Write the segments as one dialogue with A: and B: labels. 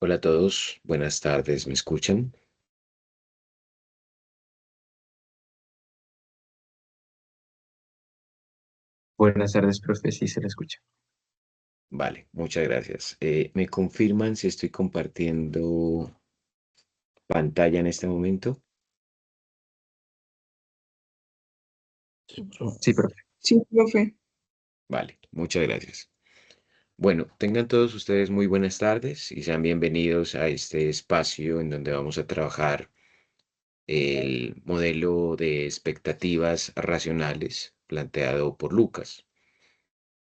A: Hola a todos, buenas tardes, ¿me escuchan?
B: Buenas tardes, profe. Sí, se le escucha.
A: Vale, muchas gracias. ¿Me confirman si estoy compartiendo pantalla en este momento?
B: Sí, profe.
C: Sí, profe.
A: Vale, muchas gracias. Bueno, tengan todos ustedes muy buenas tardes y sean bienvenidos a este espacio en donde vamos a trabajar el modelo de expectativas racionales planteado por Lucas.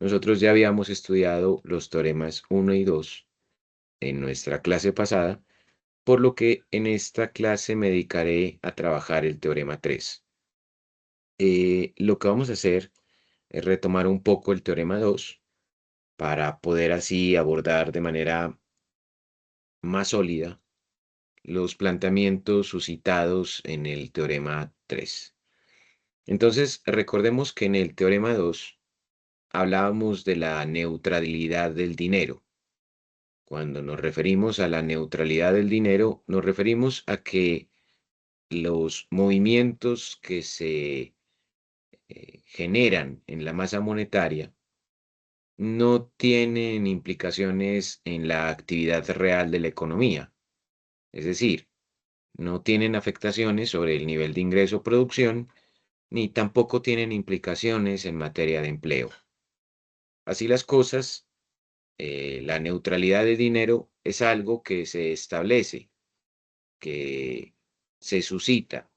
A: Nosotros ya habíamos estudiado los teoremas uno y 2 en nuestra clase pasada, por lo que en esta clase me dedicaré a trabajar el teorema 3. Lo que vamos a hacer es retomar un poco el teorema 2 para poder así abordar de manera más sólida los planteamientos suscitados en el teorema 3. Entonces, recordemos que en el teorema 2 hablábamos de la neutralidad del dinero. Cuando nos referimos a la neutralidad del dinero, nos referimos a que los movimientos que se generan en la masa monetaria no tienen implicaciones en la actividad real de la economía. Es decir, no tienen afectaciones sobre el nivel de ingreso o producción, ni tampoco tienen implicaciones en materia de empleo. Así las cosas, la neutralidad de dinero es algo que se establece, que se suscita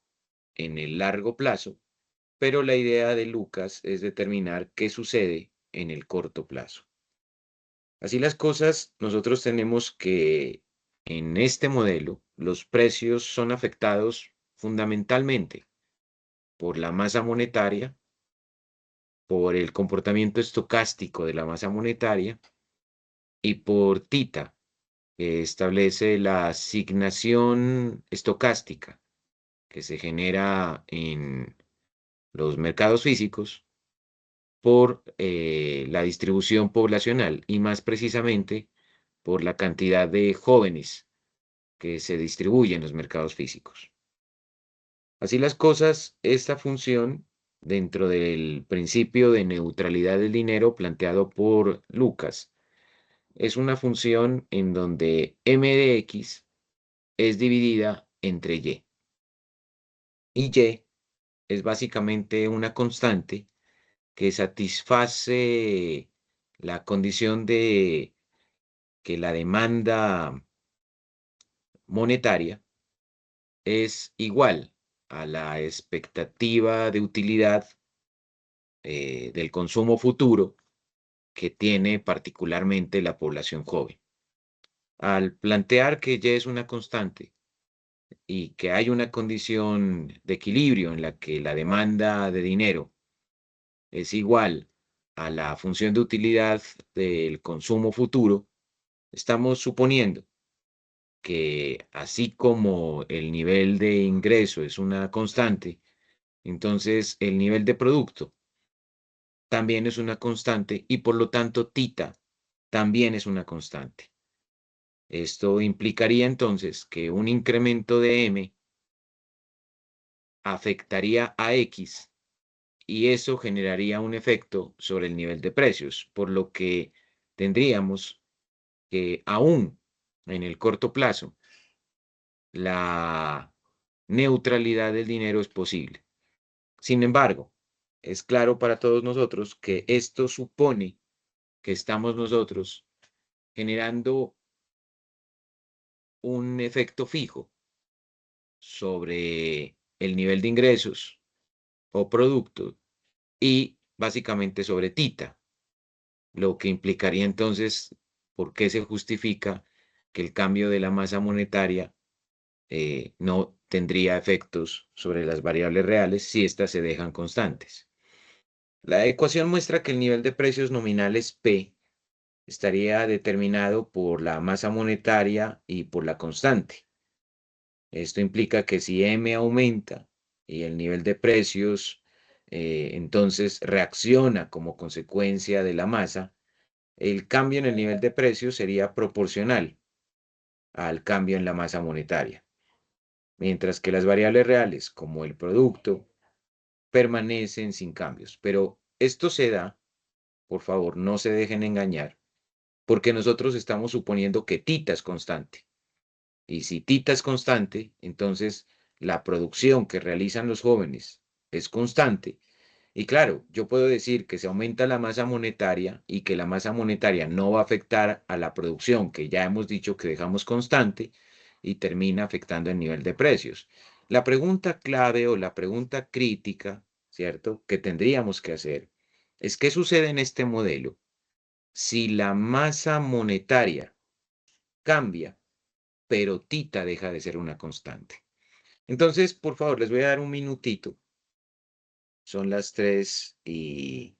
A: en el largo plazo, pero la idea de Lucas es determinar qué sucede en el corto plazo. Así las cosas, nosotros tenemos que en este modelo los precios son afectados fundamentalmente por la masa monetaria, por el comportamiento estocástico de la masa monetaria y por tita, que establece la asignación estocástica que se genera en los mercados físicos por la distribución poblacional y más precisamente por la cantidad de jóvenes que se distribuyen en los mercados físicos. Así las cosas, esta función, dentro del principio de neutralidad del dinero planteado por Lucas, es una función en donde m de x es dividida entre y. Y y es básicamente una constante que satisface la condición de que la demanda monetaria es igual a la expectativa de utilidad del consumo futuro que tiene particularmente la población joven. Al plantear que Y es una constante y que hay una condición de equilibrio en la que la demanda de dinero es igual a la función de utilidad del consumo futuro, estamos suponiendo que así como el nivel de ingreso es una constante, entonces el nivel de producto también es una constante y por lo tanto tita también es una constante. Esto implicaría entonces que un incremento de m afectaría a x y eso generaría un efecto sobre el nivel de precios, por lo que tendríamos que aún en el corto plazo la neutralidad del dinero es posible. Sin embargo, es claro para todos nosotros que esto supone que estamos nosotros generando un efecto fijo sobre el nivel de ingresos o producto y básicamente sobre tita, lo que implicaría entonces por qué se justifica que el cambio de la masa monetaria no tendría efectos sobre las variables reales si éstas se dejan constantes. La ecuación muestra que el nivel de precios nominales P estaría determinado por la masa monetaria y por la constante. Esto implica que si M aumenta y el nivel de precios entonces reacciona como consecuencia de la masa, el cambio en el nivel de precios sería proporcional al cambio en la masa monetaria, mientras que las variables reales, como el producto, permanecen sin cambios. Pero esto se da, por favor, no se dejen engañar, porque nosotros estamos suponiendo que tita es constante. Y si tita es constante, entonces la producción que realizan los jóvenes es constante. Y claro, yo puedo decir que se aumenta la masa monetaria y que la masa monetaria no va a afectar a la producción, que ya hemos dicho que dejamos constante, y termina afectando el nivel de precios. La pregunta clave o la pregunta crítica, ¿cierto?, que tendríamos que hacer es qué sucede en este modelo si la masa monetaria cambia, pero tita deja de ser una constante. Entonces, por favor, les voy a dar un minutito. Son las 3 y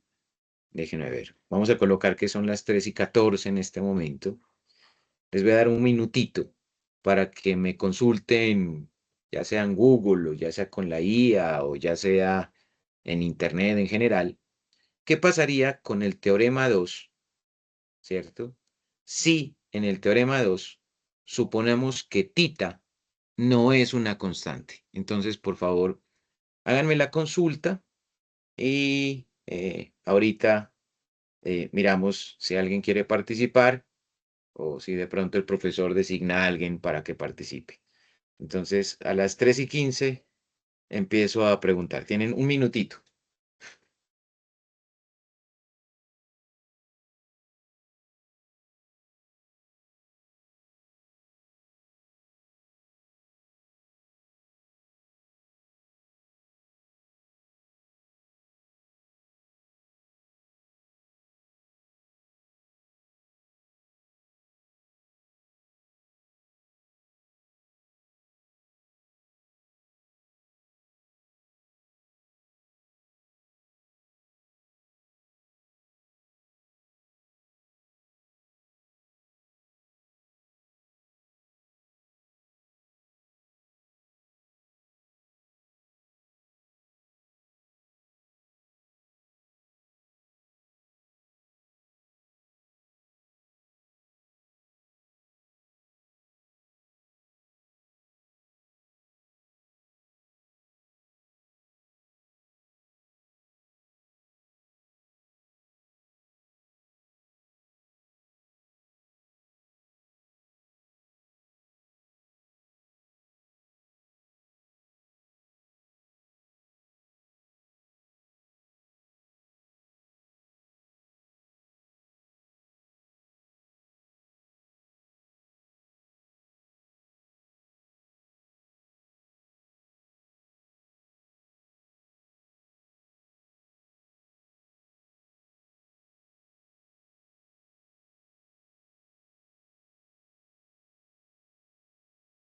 A: déjenme ver. Vamos a colocar que son las 3:14 en este momento. Les voy a dar un minutito para que me consulten, ya sea en Google o ya sea con la IA o ya sea en Internet en general, qué pasaría con el teorema 2, ¿cierto? Si en el teorema 2 suponemos que tita no es una constante. Entonces, por favor, háganme la consulta y ahorita miramos si alguien quiere participar o si de pronto el profesor designa a alguien para que participe. Entonces, a las 3:15 empiezo a preguntar. Tienen un minutito.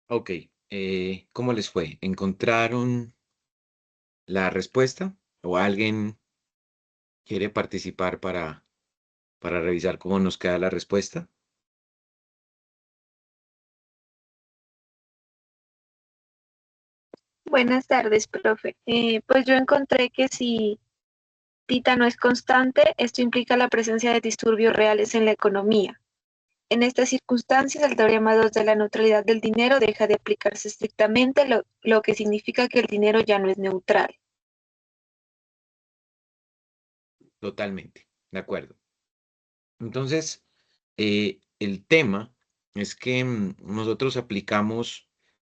A: Ok, ¿cómo les fue? ¿Encontraron la respuesta? ¿O alguien quiere participar para revisar cómo nos queda la respuesta?
C: Buenas tardes, profe. Pues yo encontré que si tita no es constante, esto implica la presencia de disturbios reales en la economía. En estas circunstancias, el teorema 2 de la neutralidad del dinero deja de aplicarse estrictamente, lo que significa que el dinero ya no es neutral.
A: Totalmente, de acuerdo. Entonces, el tema es que nosotros aplicamos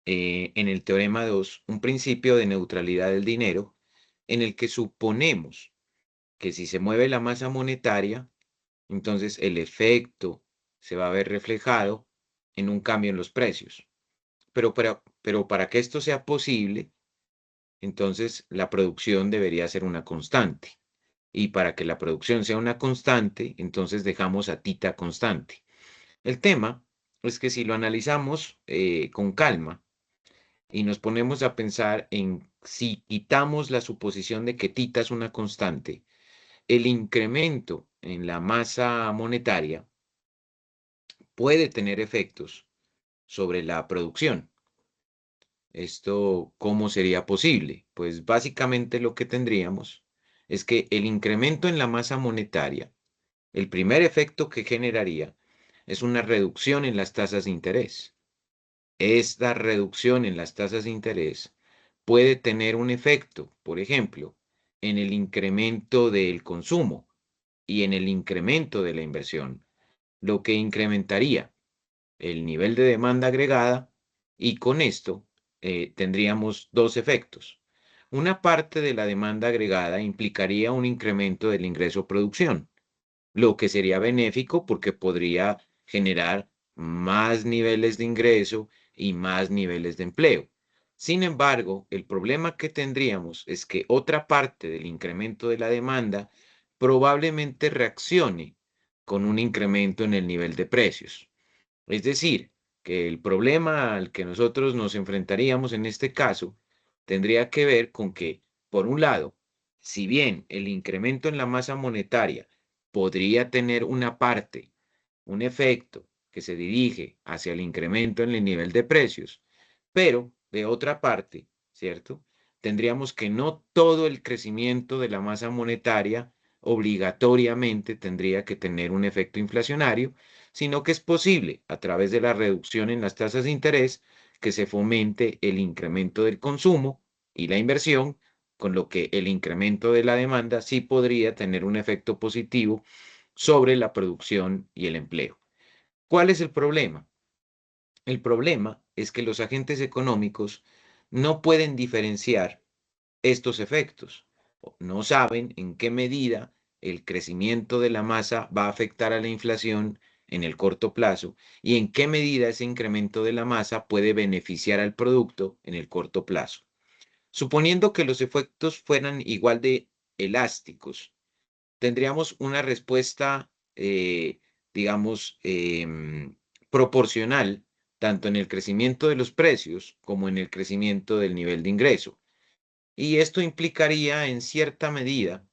A: en el teorema 2 un principio de neutralidad del dinero en el que suponemos que si se mueve la masa monetaria, entonces el efecto se va a ver reflejado en un cambio en los precios. Pero para que esto sea posible, entonces la producción debería ser una constante. Y para que la producción sea una constante, entonces dejamos a tita constante. El tema es que si lo analizamos con calma y nos ponemos a pensar en si quitamos la suposición de que tita es una constante, el incremento en la masa monetaria puede tener efectos sobre la producción. ¿Esto cómo sería posible? Pues básicamente lo que tendríamos es que el incremento en la masa monetaria, el primer efecto que generaría es una reducción en las tasas de interés. esta reducción en las tasas de interés puede tener un efecto, por ejemplo, en el incremento del consumo y en el incremento de la inversión, lo que incrementaría el nivel de demanda agregada y con esto tendríamos dos efectos. Una parte de la demanda agregada implicaría un incremento del ingreso-producción, lo que sería benéfico porque podría generar más niveles de ingreso y más niveles de empleo. Sin embargo, el problema que tendríamos es que otra parte del incremento de la demanda probablemente reaccione con un incremento en el nivel de precios. Es decir, que el problema al que nosotros nos enfrentaríamos en este caso tendría que ver con que, por un lado, si bien el incremento en la masa monetaria podría tener una parte, un efecto que se dirige hacia el incremento en el nivel de precios, pero de otra parte, ¿cierto? Tendríamos que no todo el crecimiento de la masa monetaria obligatoriamente tendría que tener un efecto inflacionario, sino que es posible, a través de la reducción en las tasas de interés, que se fomente el incremento del consumo y la inversión, con lo que el incremento de la demanda sí podría tener un efecto positivo sobre la producción y el empleo. ¿Cuál es el problema? El problema es que los agentes económicos no pueden diferenciar estos efectos. No saben en qué medida el crecimiento de la masa va a afectar a la inflación en el corto plazo y en qué medida ese incremento de la masa puede beneficiar al producto en el corto plazo. Suponiendo que los efectos fueran igual de elásticos, tendríamos una respuesta, digamos, proporcional tanto en el crecimiento de los precios como en el crecimiento del nivel de ingreso. Y esto implicaría en cierta medida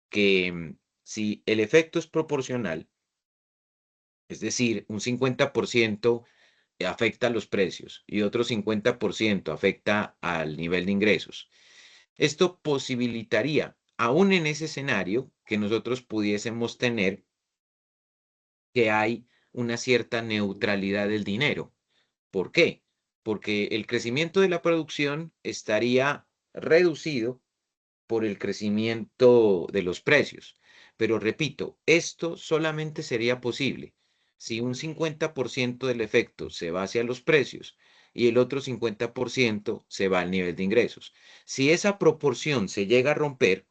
A: que si el efecto es proporcional, es decir, un 50% afecta a los precios y otro 50% afecta al nivel de ingresos, esto posibilitaría, aún en ese escenario, que nosotros pudiésemos tener que hay una cierta neutralidad del dinero. ¿Por qué? Porque el crecimiento de la producción estaría reducido por el crecimiento de los precios. Pero repito, esto solamente sería posible si un 50% del efecto se va hacia los precios y el otro 50% se va al nivel de ingresos. Si esa proporción se llega a romper,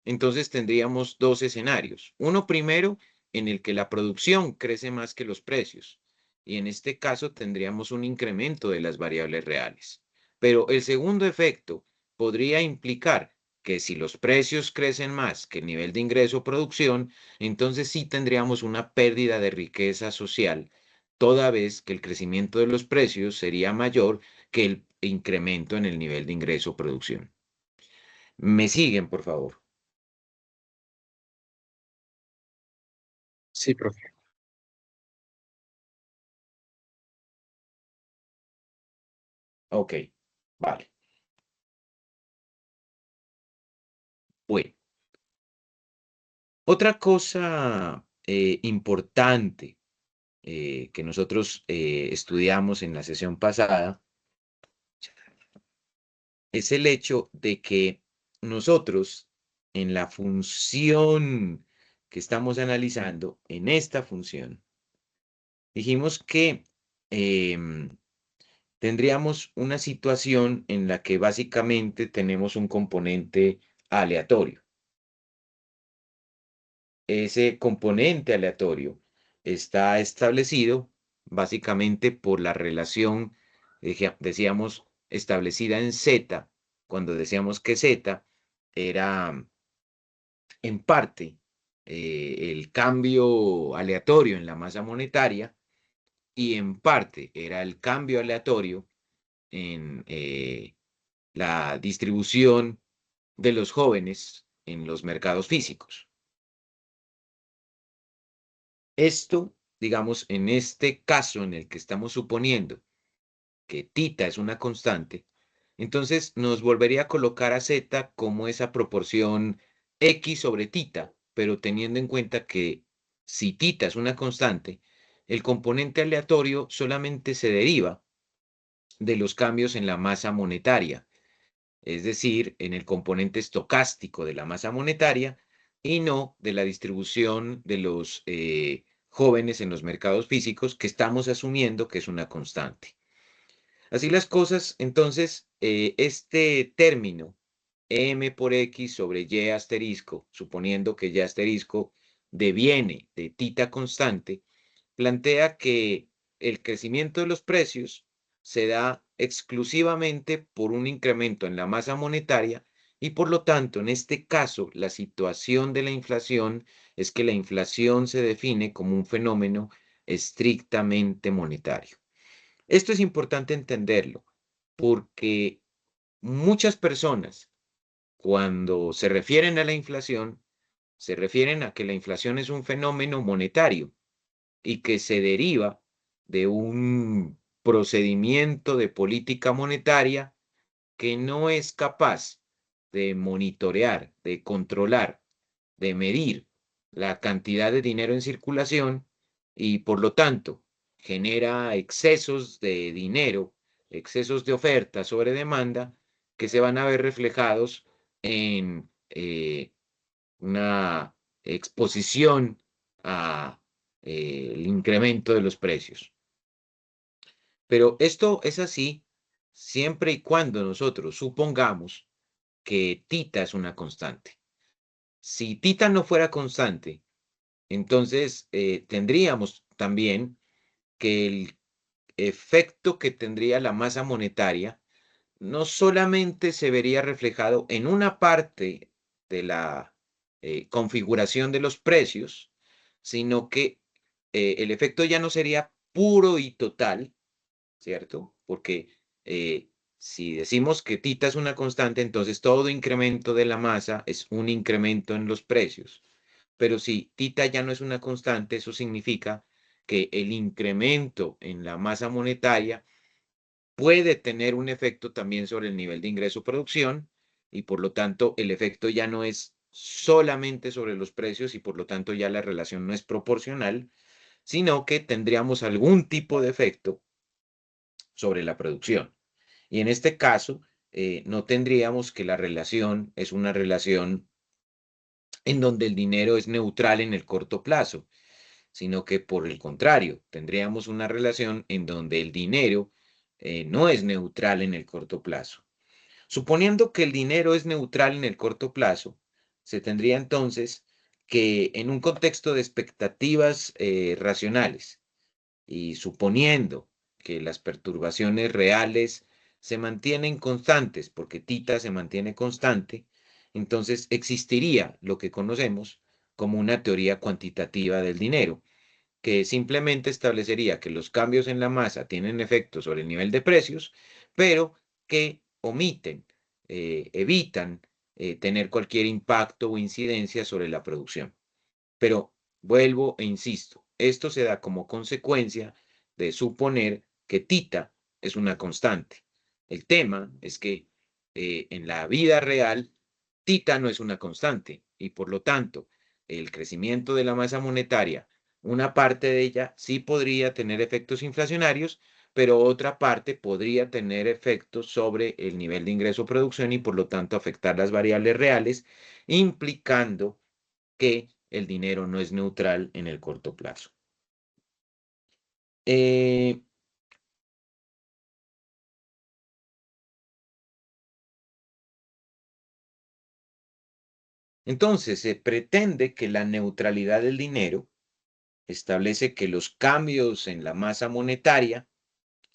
A: entonces tendríamos dos escenarios. Uno primero en el que la producción crece más que los precios y en este caso tendríamos un incremento de las variables reales. Pero el segundo efecto podría implicar que si los precios crecen más que el nivel de ingreso o producción, entonces sí tendríamos una pérdida de riqueza social, toda vez que el crecimiento de los precios sería mayor que el incremento en el nivel de ingreso o producción. ¿Me siguen, por favor?
B: Sí, profe.
A: Ok, vale. Bueno, otra cosa importante que nosotros estudiamos en la sesión pasada es el hecho de que nosotros en la función que estamos analizando, en esta función, dijimos que em, tendríamos una situación en la que básicamente tenemos un componente aleatorio. Ese componente aleatorio está establecido básicamente por la relación, decíamos, establecida en Z, cuando decíamos que Z era en parte el cambio aleatorio en la masa monetaria y en parte era el cambio aleatorio en la distribución de los jóvenes en los mercados físicos. Esto, digamos, en este caso en el que estamos suponiendo que tita es una constante, entonces nos volvería a colocar a z como esa proporción x sobre tita, pero teniendo en cuenta que si tita es una constante, el componente aleatorio solamente se deriva de los cambios en la masa monetaria, es decir, en el componente estocástico de la masa monetaria y no de la distribución de los jóvenes en los mercados físicos que estamos asumiendo que es una constante. Así las cosas, entonces, este término M por X sobre Y asterisco, suponiendo que Y asterisco deviene de tita constante, plantea que el crecimiento de los precios se da exclusivamente por un incremento en la masa monetaria y por lo tanto, en este caso, la situación de la inflación es que la inflación se define como un fenómeno estrictamente monetario. Esto es importante entenderlo porque muchas personas, cuando se refieren a la inflación, se refieren a que la inflación es un fenómeno monetario y que se deriva de un procedimiento de política monetaria que no es capaz de monitorear, de controlar, de medir la cantidad de dinero en circulación y por lo tanto genera excesos de dinero, excesos de oferta sobre demanda que se van a ver reflejados en una exposición a el incremento de los precios. Pero esto es así siempre y cuando nosotros supongamos que tita es una constante. Si tita no fuera constante, entonces tendríamos también que el efecto que tendría la masa monetaria no solamente se vería reflejado en una parte de la configuración de los precios, sino que el efecto ya no sería puro y total, ¿cierto? Porque si decimos que tita es una constante, entonces todo incremento de la masa es un incremento en los precios. Pero si tita ya no es una constante, eso significa que el incremento en la masa monetaria puede tener un efecto también sobre el nivel de ingreso-producción y por lo tanto el efecto ya no es solamente sobre los precios y por lo tanto ya la relación no es proporcional, sino que tendríamos algún tipo de efecto sobre la producción. Y en este caso, no tendríamos que la relación es una relación en donde el dinero es neutral en el corto plazo, sino que por el contrario, tendríamos una relación en donde el dinero no es neutral en el corto plazo. Suponiendo que el dinero es neutral en el corto plazo, se tendría entonces que en un contexto de expectativas racionales y suponiendo que las perturbaciones reales se mantienen constantes, porque tita se mantiene constante, entonces existiría lo que conocemos como una teoría cuantitativa del dinero, que simplemente establecería que los cambios en la masa tienen efecto sobre el nivel de precios, pero que omiten, evitan tener cualquier impacto o incidencia sobre la producción. Pero vuelvo e insisto, esto se da como consecuencia de suponer que tita es una constante. El tema es que en la vida real, tita no es una constante y por lo tanto, el crecimiento de la masa monetaria, una parte de ella sí podría tener efectos inflacionarios, pero otra parte podría tener efectos sobre el nivel de ingreso-producción y por lo tanto afectar las variables reales, implicando que el dinero no es neutral en el corto plazo. Eh, entonces, se pretende que la neutralidad del dinero establece que los cambios en la masa monetaria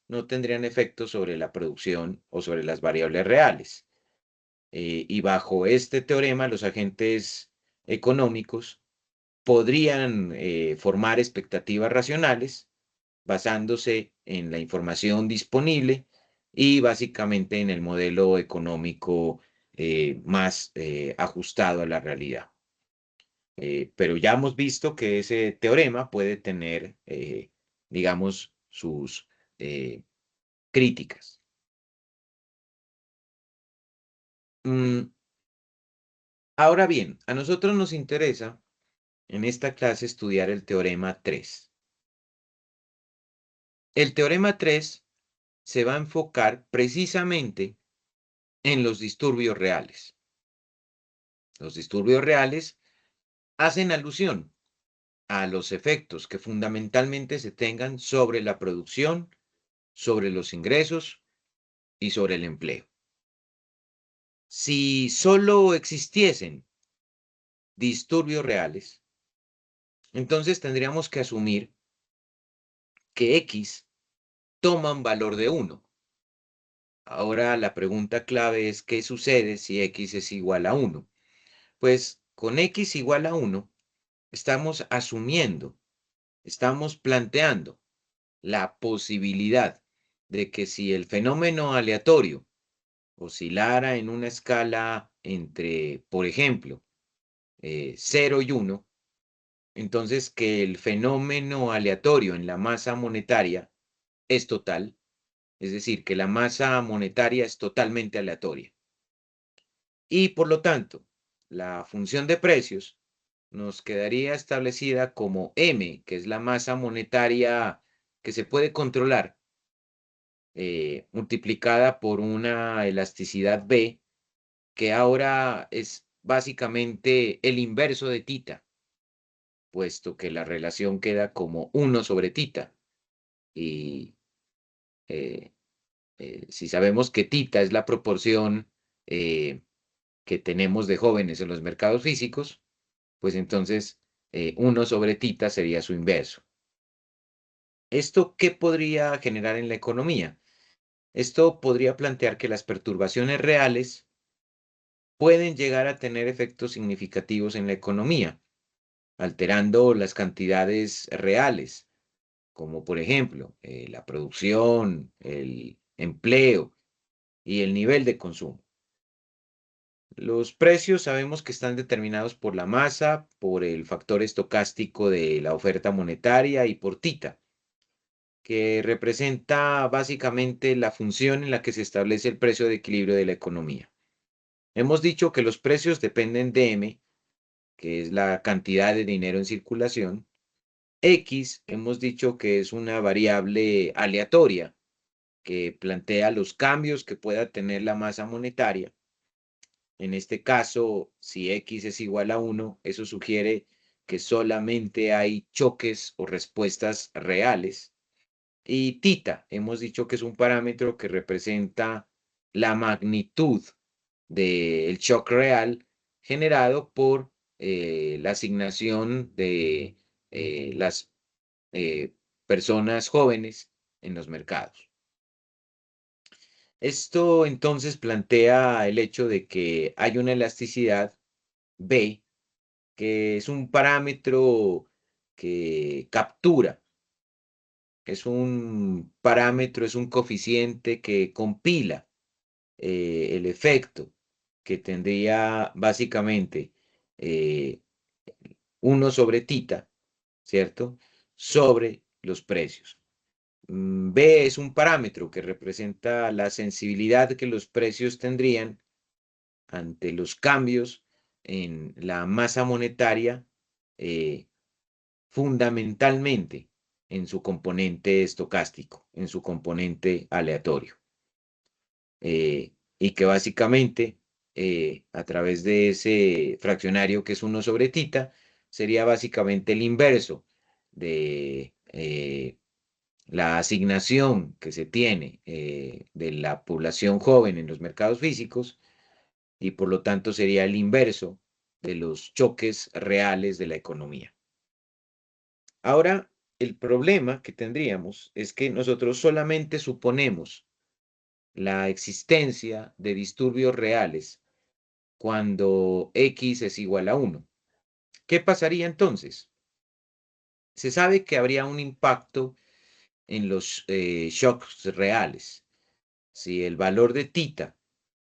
A: no tendrían efecto sobre la producción o sobre las variables reales. Y bajo este teorema, los agentes económicos podrían formar expectativas racionales basándose en la información disponible y básicamente en el modelo económico más ajustado a la realidad. Pero ya hemos visto que ese teorema puede tener, digamos, sus críticas. Mm, ahora bien, a nosotros nos interesa en esta clase estudiar el teorema 3. El teorema 3 se va a enfocar precisamente en los disturbios reales. Los disturbios reales hacen alusión a los efectos que fundamentalmente se tengan sobre la producción, sobre los ingresos y sobre el empleo. Si solo existiesen disturbios reales, entonces tendríamos que asumir que X toma un valor de 1. Ahora la pregunta clave es, ¿qué sucede si X es igual a 1? Pues con X igual a 1, estamos asumiendo, estamos planteando la posibilidad de que si el fenómeno aleatorio oscilara en una escala entre, por ejemplo, 0 y 1, entonces que el fenómeno aleatorio en la masa monetaria es total, es decir, que la masa monetaria es totalmente aleatoria. Y por lo tanto, la función de precios nos quedaría establecida como M, que es la masa monetaria que se puede controlar, multiplicada por una elasticidad B, que ahora es básicamente el inverso de tita, puesto que la relación queda como 1 sobre tita. Y eh, si sabemos que tita es la proporción que tenemos de jóvenes en los mercados físicos, pues entonces 1 sobre tita sería su inverso. ¿Esto qué podría generar en la economía? Esto podría plantear que las perturbaciones reales pueden llegar a tener efectos significativos en la economía, alterando las cantidades reales, como por ejemplo la producción, el empleo y el nivel de consumo. Los precios sabemos que están determinados por la masa, por el factor estocástico de la oferta monetaria y por tita, que representa básicamente la función en la que se establece el precio de equilibrio de la economía. Hemos dicho que los precios dependen de M, que es la cantidad de dinero en circulación. X, hemos dicho que es una variable aleatoria que plantea los cambios que pueda tener la masa monetaria. En este caso, si X es igual a 1, eso sugiere que solamente hay choques o respuestas reales. Y tita, hemos dicho que es un parámetro que representa la magnitud del shock real generado por la asignación de las personas jóvenes en los mercados. Esto entonces plantea el hecho de que hay una elasticidad B, que es un parámetro que captura, es un parámetro, es un coeficiente que compila el efecto que tendría básicamente 1 sobre tita, ¿cierto? Sobre los precios. B es un parámetro que representa la sensibilidad que los precios tendrían ante los cambios en la masa monetaria, fundamentalmente en su componente estocástico, en su componente aleatorio. Y que básicamente, a través de ese fraccionario que es 1 sobre tita, sería básicamente el inverso de la asignación que se tiene de la población joven en los mercados físicos, y por lo tanto sería el inverso de los choques reales de la economía. Ahora, el problema que tendríamos es que nosotros solamente suponemos la existencia de disturbios reales cuando X es igual a 1. ¿Qué pasaría entonces? Se sabe que habría un impacto en los shocks reales. Si el valor de tita,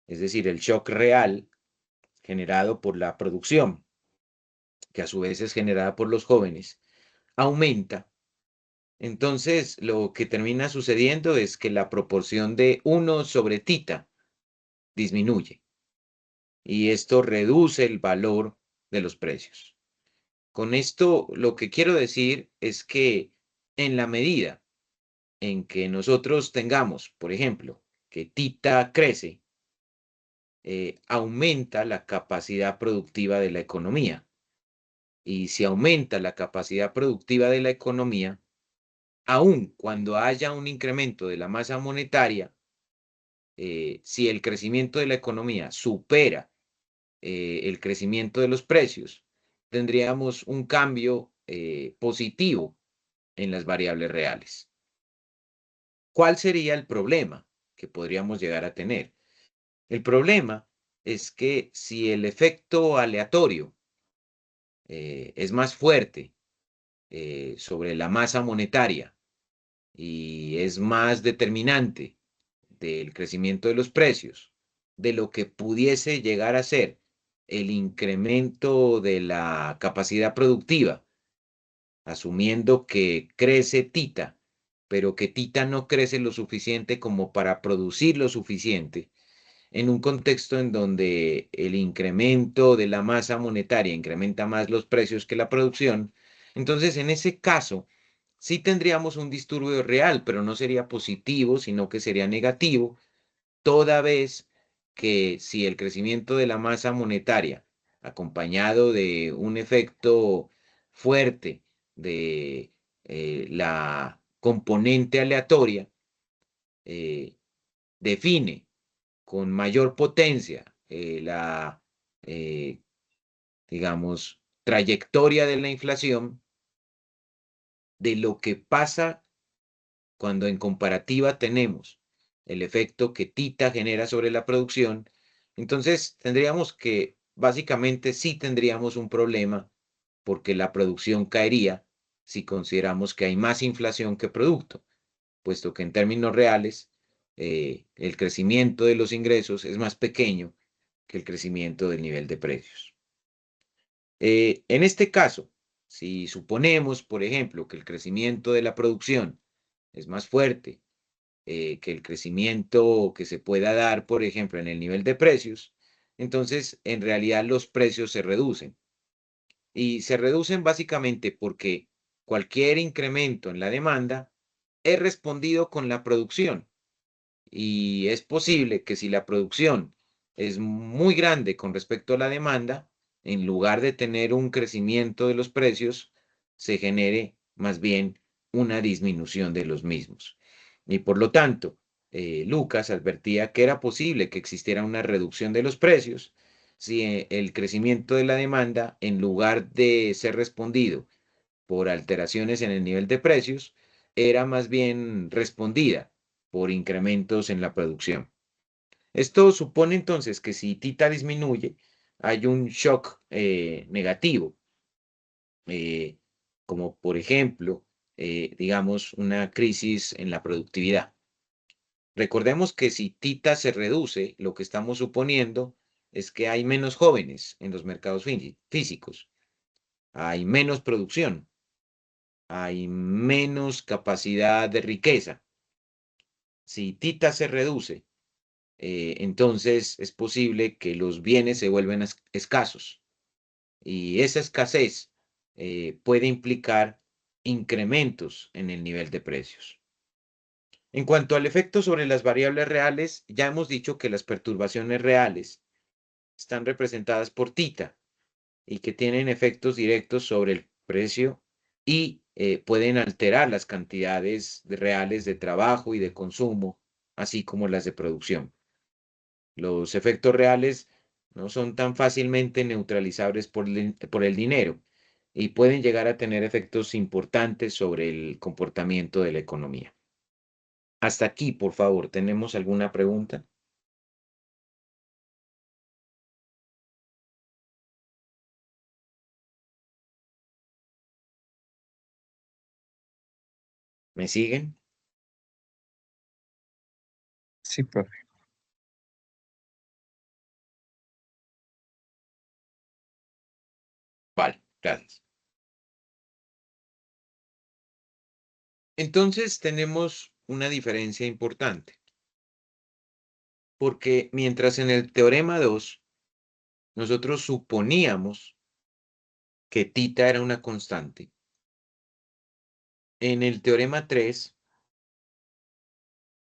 A: es decir, el shock real generado por la producción, que a su vez es generada por los jóvenes, aumenta, entonces lo que termina sucediendo es que la proporción de 1 sobre tita disminuye y esto reduce el valor de los precios. Con esto lo que quiero decir es que en la medida en que nosotros tengamos, por ejemplo, que tita crece, aumenta la capacidad productiva de la economía. Y si aumenta la capacidad productiva de la economía, aun cuando haya un incremento de la masa monetaria, si el crecimiento de la economía supera el crecimiento de los precios, tendríamos un cambio positivo en las variables reales. ¿Cuál sería el problema que podríamos llegar a tener? El problema es que si el efecto aleatorio es más fuerte sobre la masa monetaria y es más determinante del crecimiento de los precios, de lo que pudiese llegar a ser el incremento de la capacidad productiva, asumiendo que crece Tita, pero que Tita no crece lo suficiente como para producir lo suficiente, en un contexto en donde el incremento de la masa monetaria incrementa más los precios que la producción, entonces en ese caso sí tendríamos un disturbio real, pero no sería positivo, sino que sería negativo, toda vez que si el crecimiento de la masa monetaria, acompañado de un efecto fuerte de la componente aleatoria, eh, define con mayor potencia la, eh, digamos, trayectoria de la inflación, de lo que pasa cuando en comparativa tenemos el efecto que Tita genera sobre la producción, entonces tendríamos que, básicamente sí tendríamos un problema porque la producción caería si consideramos que hay más inflación que producto, puesto que en términos reales el crecimiento de los ingresos es más pequeño que el crecimiento del nivel de precios. En este caso, si suponemos, por ejemplo, que el crecimiento de la producción es más fuerte que el crecimiento que se pueda dar, por ejemplo, en el nivel de precios, entonces en realidad los precios se reducen. Y se reducen básicamente porque cualquier incremento en la demanda es respondido con la producción. Y es posible que si la producción es muy grande con respecto a la demanda, en lugar de tener un crecimiento de los precios, se genere más bien una disminución de los mismos. Y por lo tanto, Lucas advertía que era posible que existiera una reducción de los precios si el crecimiento de la demanda, en lugar de ser respondido por alteraciones en el nivel de precios, era más bien respondida por incrementos en la producción. Esto supone entonces que si tita disminuye, hay un shock negativo, eh, como por ejemplo, digamos, una crisis en la productividad. Recordemos que si tita se reduce, lo que estamos suponiendo es que hay menos jóvenes en los mercados físicos, hay menos producción, hay menos capacidad de riqueza. Si tita se reduce, entonces es posible que los bienes se vuelvan escasos y esa escasez puede implicar incrementos en el nivel de precios. En cuanto al efecto sobre las variables reales, ya hemos dicho que las perturbaciones reales están representadas por tita y que tienen efectos directos sobre el precio y pueden alterar las cantidades reales de trabajo y de consumo, así como las de producción. Los efectos reales no son tan fácilmente neutralizables por el dinero y pueden llegar a tener efectos importantes sobre el comportamiento de la economía. Hasta aquí, por favor, ¿tenemos alguna pregunta? ¿Me siguen?
B: Sí, profe.
A: Vale, gracias. Entonces tenemos una diferencia importante, porque mientras en el teorema 2 nosotros suponíamos que tita era una constante, en el teorema 3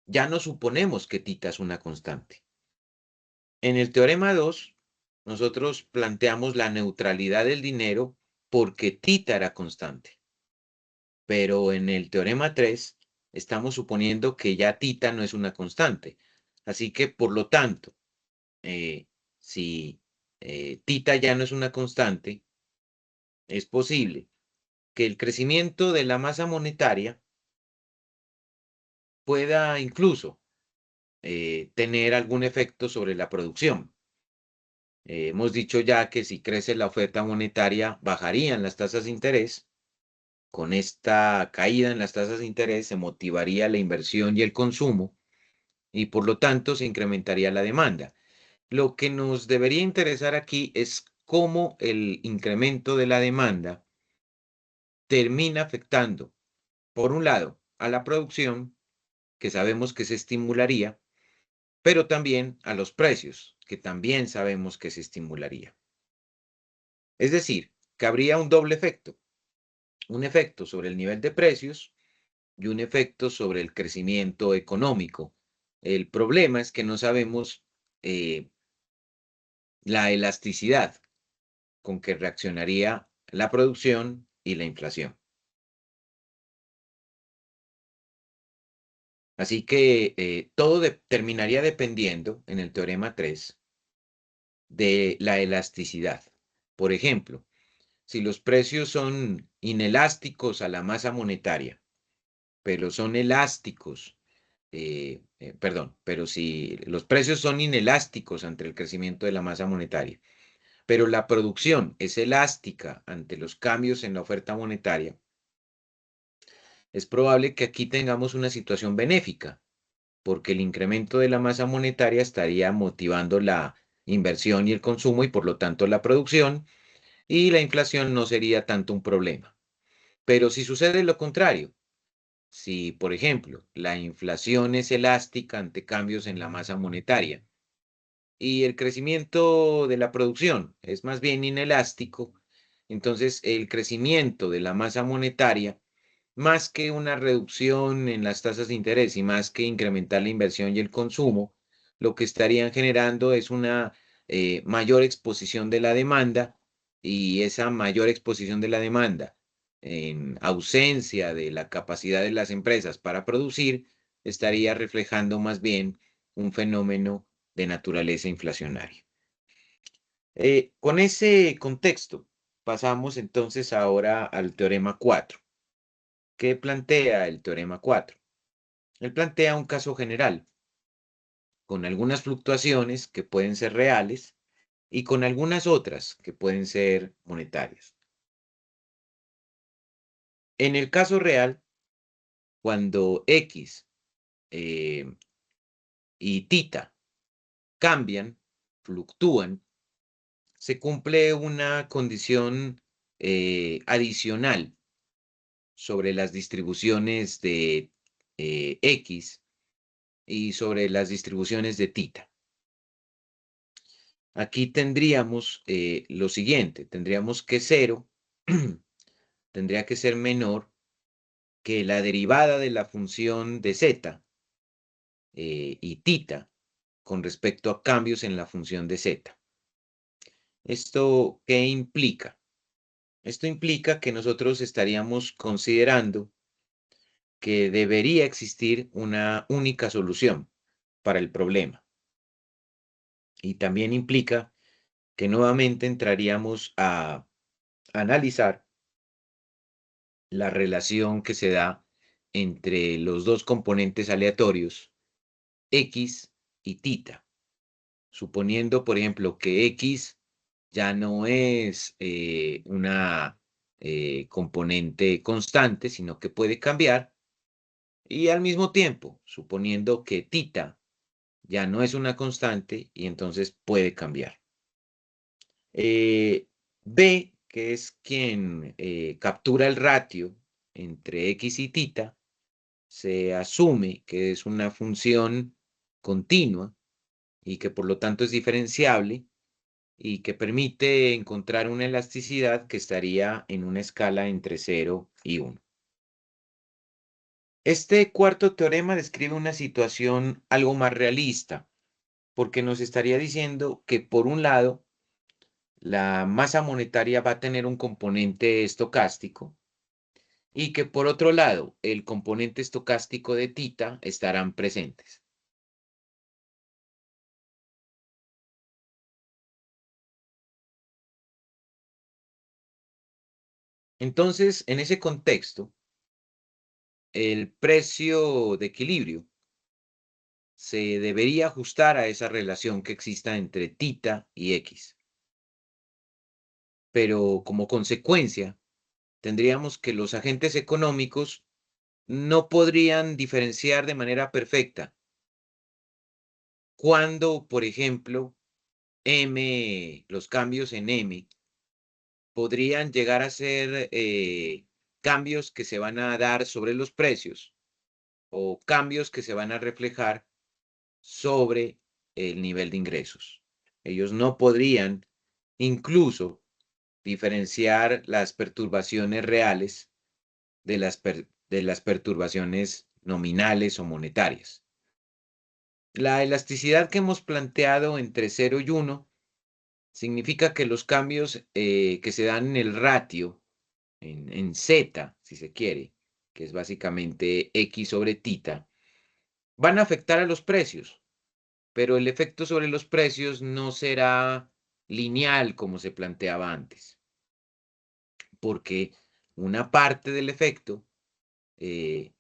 A: ya no suponemos que tita es una constante. En el teorema 2, nosotros planteamos la neutralidad del dinero porque tita era constante. Pero en el teorema 3 estamos suponiendo que ya tita no es una constante. Así que, por lo tanto, si tita ya no es una constante, es posible que el crecimiento de la masa monetaria pueda incluso tener algún efecto sobre la producción. Hemos dicho ya que si crece la oferta monetaria, bajarían las tasas de interés. Con esta caída en las tasas de interés se motivaría la inversión y el consumo y por lo tanto se incrementaría la demanda. Lo que nos debería interesar aquí es cómo el incremento de la demanda termina afectando, por un lado, a la producción, que sabemos que se estimularía, pero también a los precios, que también sabemos que se estimularía. Es decir, que habría un doble efecto, un efecto sobre el nivel de precios y un efecto sobre el crecimiento económico. El problema es que no sabemos la elasticidad con que reaccionaría la producción y la inflación. Así que todo terminaría dependiendo, en el teorema 3, de la elasticidad. Por ejemplo, si los precios son inelásticos a la masa monetaria, pero son elásticos, pero si los precios son inelásticos ante el crecimiento de la masa monetaria, pero la producción es elástica ante los cambios en la oferta monetaria, es probable que aquí tengamos una situación benéfica, porque el incremento de la masa monetaria estaría motivando la inversión y el consumo y por lo tanto la producción, y la inflación no sería tanto un problema. Pero si sucede lo contrario, si, por ejemplo, la inflación es elástica ante cambios en la masa monetaria y el crecimiento de la producción es más bien inelástico, entonces el crecimiento de la masa monetaria, más que una reducción en las tasas de interés y más que incrementar la inversión y el consumo, lo que estarían generando es una mayor exposición de la demanda y esa mayor exposición de la demanda en ausencia de la capacidad de las empresas para producir, estaría reflejando más bien un fenómeno de naturaleza inflacionaria. Con ese contexto, pasamos entonces ahora al teorema 4. ¿Qué plantea el teorema 4? Él plantea un caso general, con algunas fluctuaciones que pueden ser reales y con algunas otras que pueden ser monetarias. En el caso real, cuando X y tita cambian, fluctúan, se cumple una condición adicional sobre las distribuciones de X y sobre las distribuciones de tita. Aquí tendríamos lo siguiente, tendríamos que 0 tendría que ser menor que la derivada de la función de z y tita con respecto a cambios en la función de z. ¿Esto qué implica? Esto implica que nosotros estaríamos considerando que debería existir una única solución para el problema. Y también implica que nuevamente entraríamos a analizar la relación que se da entre los dos componentes aleatorios, X y tita, suponiendo, por ejemplo, que X ya no es una componente constante, sino que puede cambiar, y al mismo tiempo, suponiendo que tita ya no es una constante y entonces puede cambiar. B, que es quien captura el ratio entre X y tita, se asume que es una función continua y que por lo tanto es diferenciable y que permite encontrar una elasticidad que estaría en una escala entre 0 y 1. Este cuarto teorema describe una situación algo más realista, porque nos estaría diciendo que por un lado, la masa monetaria va a tener un componente estocástico y que por otro lado, el componente estocástico de tita estarán presentes. Entonces, en ese contexto, el precio de equilibrio se debería ajustar a esa relación que exista entre tita y X. Pero como consecuencia, tendríamos que los agentes económicos no podrían diferenciar de manera perfecta cuando, por ejemplo, los cambios en M podrían llegar a ser cambios que se van a dar sobre los precios o cambios que se van a reflejar sobre el nivel de ingresos. Ellos no podrían incluso diferenciar las perturbaciones reales de las perturbaciones nominales o monetarias. La elasticidad que hemos planteado entre 0 y 1 significa que los cambios que se dan en el ratio, en Z, si se quiere, que es básicamente X sobre tita, van a afectar a los precios, pero el efecto sobre los precios no será lineal como se planteaba antes, porque una parte del efecto eh,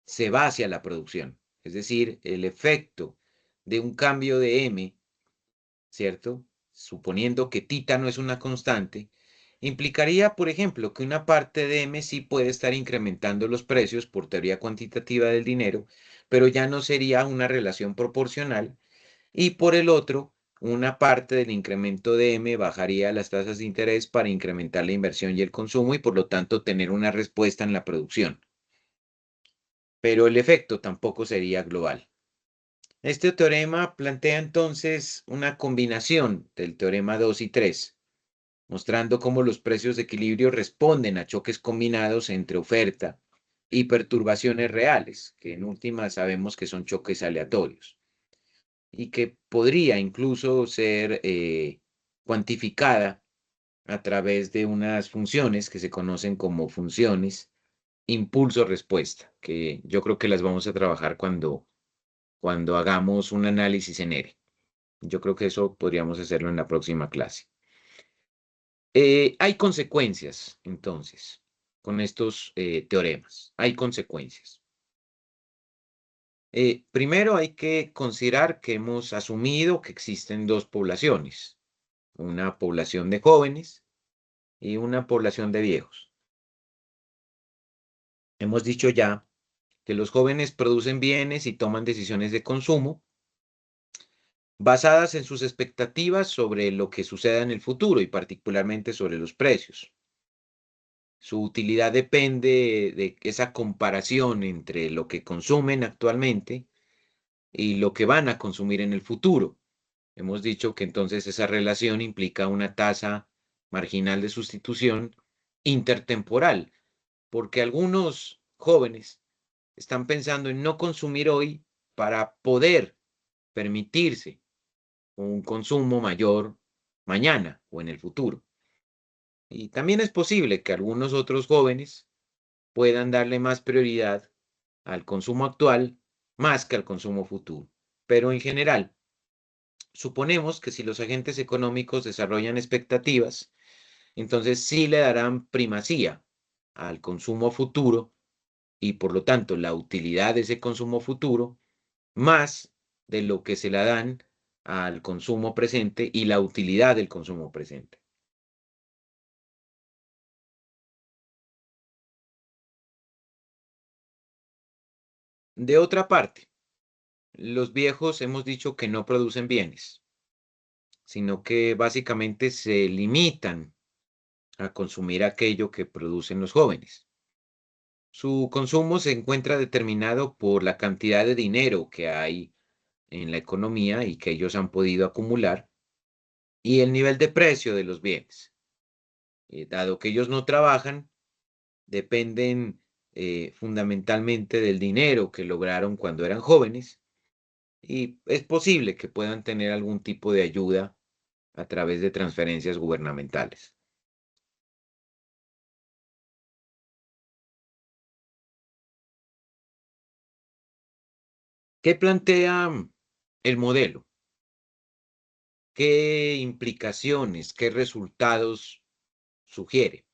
A: se va hacia la producción. Es decir, el efecto de un cambio de M, ¿cierto? Suponiendo que tita no es una constante, implicaría, por ejemplo, que una parte de M sí puede estar incrementando los precios por teoría cuantitativa del dinero, pero ya no sería una relación proporcional, y por el otro, una parte del incremento de M bajaría las tasas de interés para incrementar la inversión y el consumo y por lo tanto tener una respuesta en la producción. Pero el efecto tampoco sería global. Este teorema plantea entonces una combinación del teorema 2 y 3, mostrando cómo los precios de equilibrio responden a choques combinados entre oferta y perturbaciones reales, que en última sabemos que son choques aleatorios, y que podría incluso ser cuantificada a través de unas funciones que se conocen como funciones impulso-respuesta, que yo creo que las vamos a trabajar cuando hagamos un análisis en R. Yo creo que eso podríamos hacerlo en la próxima clase. Hay consecuencias, entonces, con estos teoremas. Hay consecuencias. Primero hay que considerar que hemos asumido que existen dos poblaciones, una población de jóvenes y una población de viejos. Hemos dicho ya que los jóvenes producen bienes y toman decisiones de consumo basadas en sus expectativas sobre lo que suceda en el futuro y particularmente sobre los precios. Su utilidad depende de esa comparación entre lo que consumen actualmente y lo que van a consumir en el futuro. Hemos dicho que entonces esa relación implica una tasa marginal de sustitución intertemporal, porque algunos jóvenes están pensando en no consumir hoy para poder permitirse un consumo mayor mañana o en el futuro. Y también es posible que algunos otros jóvenes puedan darle más prioridad al consumo actual más que al consumo futuro. Pero en general, suponemos que si los agentes económicos desarrollan expectativas, entonces sí le darán primacía al consumo futuro y por lo tanto la utilidad de ese consumo futuro más de lo que se la dan al consumo presente y la utilidad del consumo presente. De otra parte, los viejos hemos dicho que no producen bienes, sino que básicamente se limitan a consumir aquello que producen los jóvenes. Su consumo se encuentra determinado por la cantidad de dinero que hay en la economía y que ellos han podido acumular y el nivel de precio de los bienes. Dado que ellos no trabajan, dependen fundamentalmente del dinero que lograron cuando eran jóvenes, y es posible que puedan tener algún tipo de ayuda a través de transferencias gubernamentales. ¿Qué plantea el modelo? ¿Qué implicaciones, qué resultados sugiere?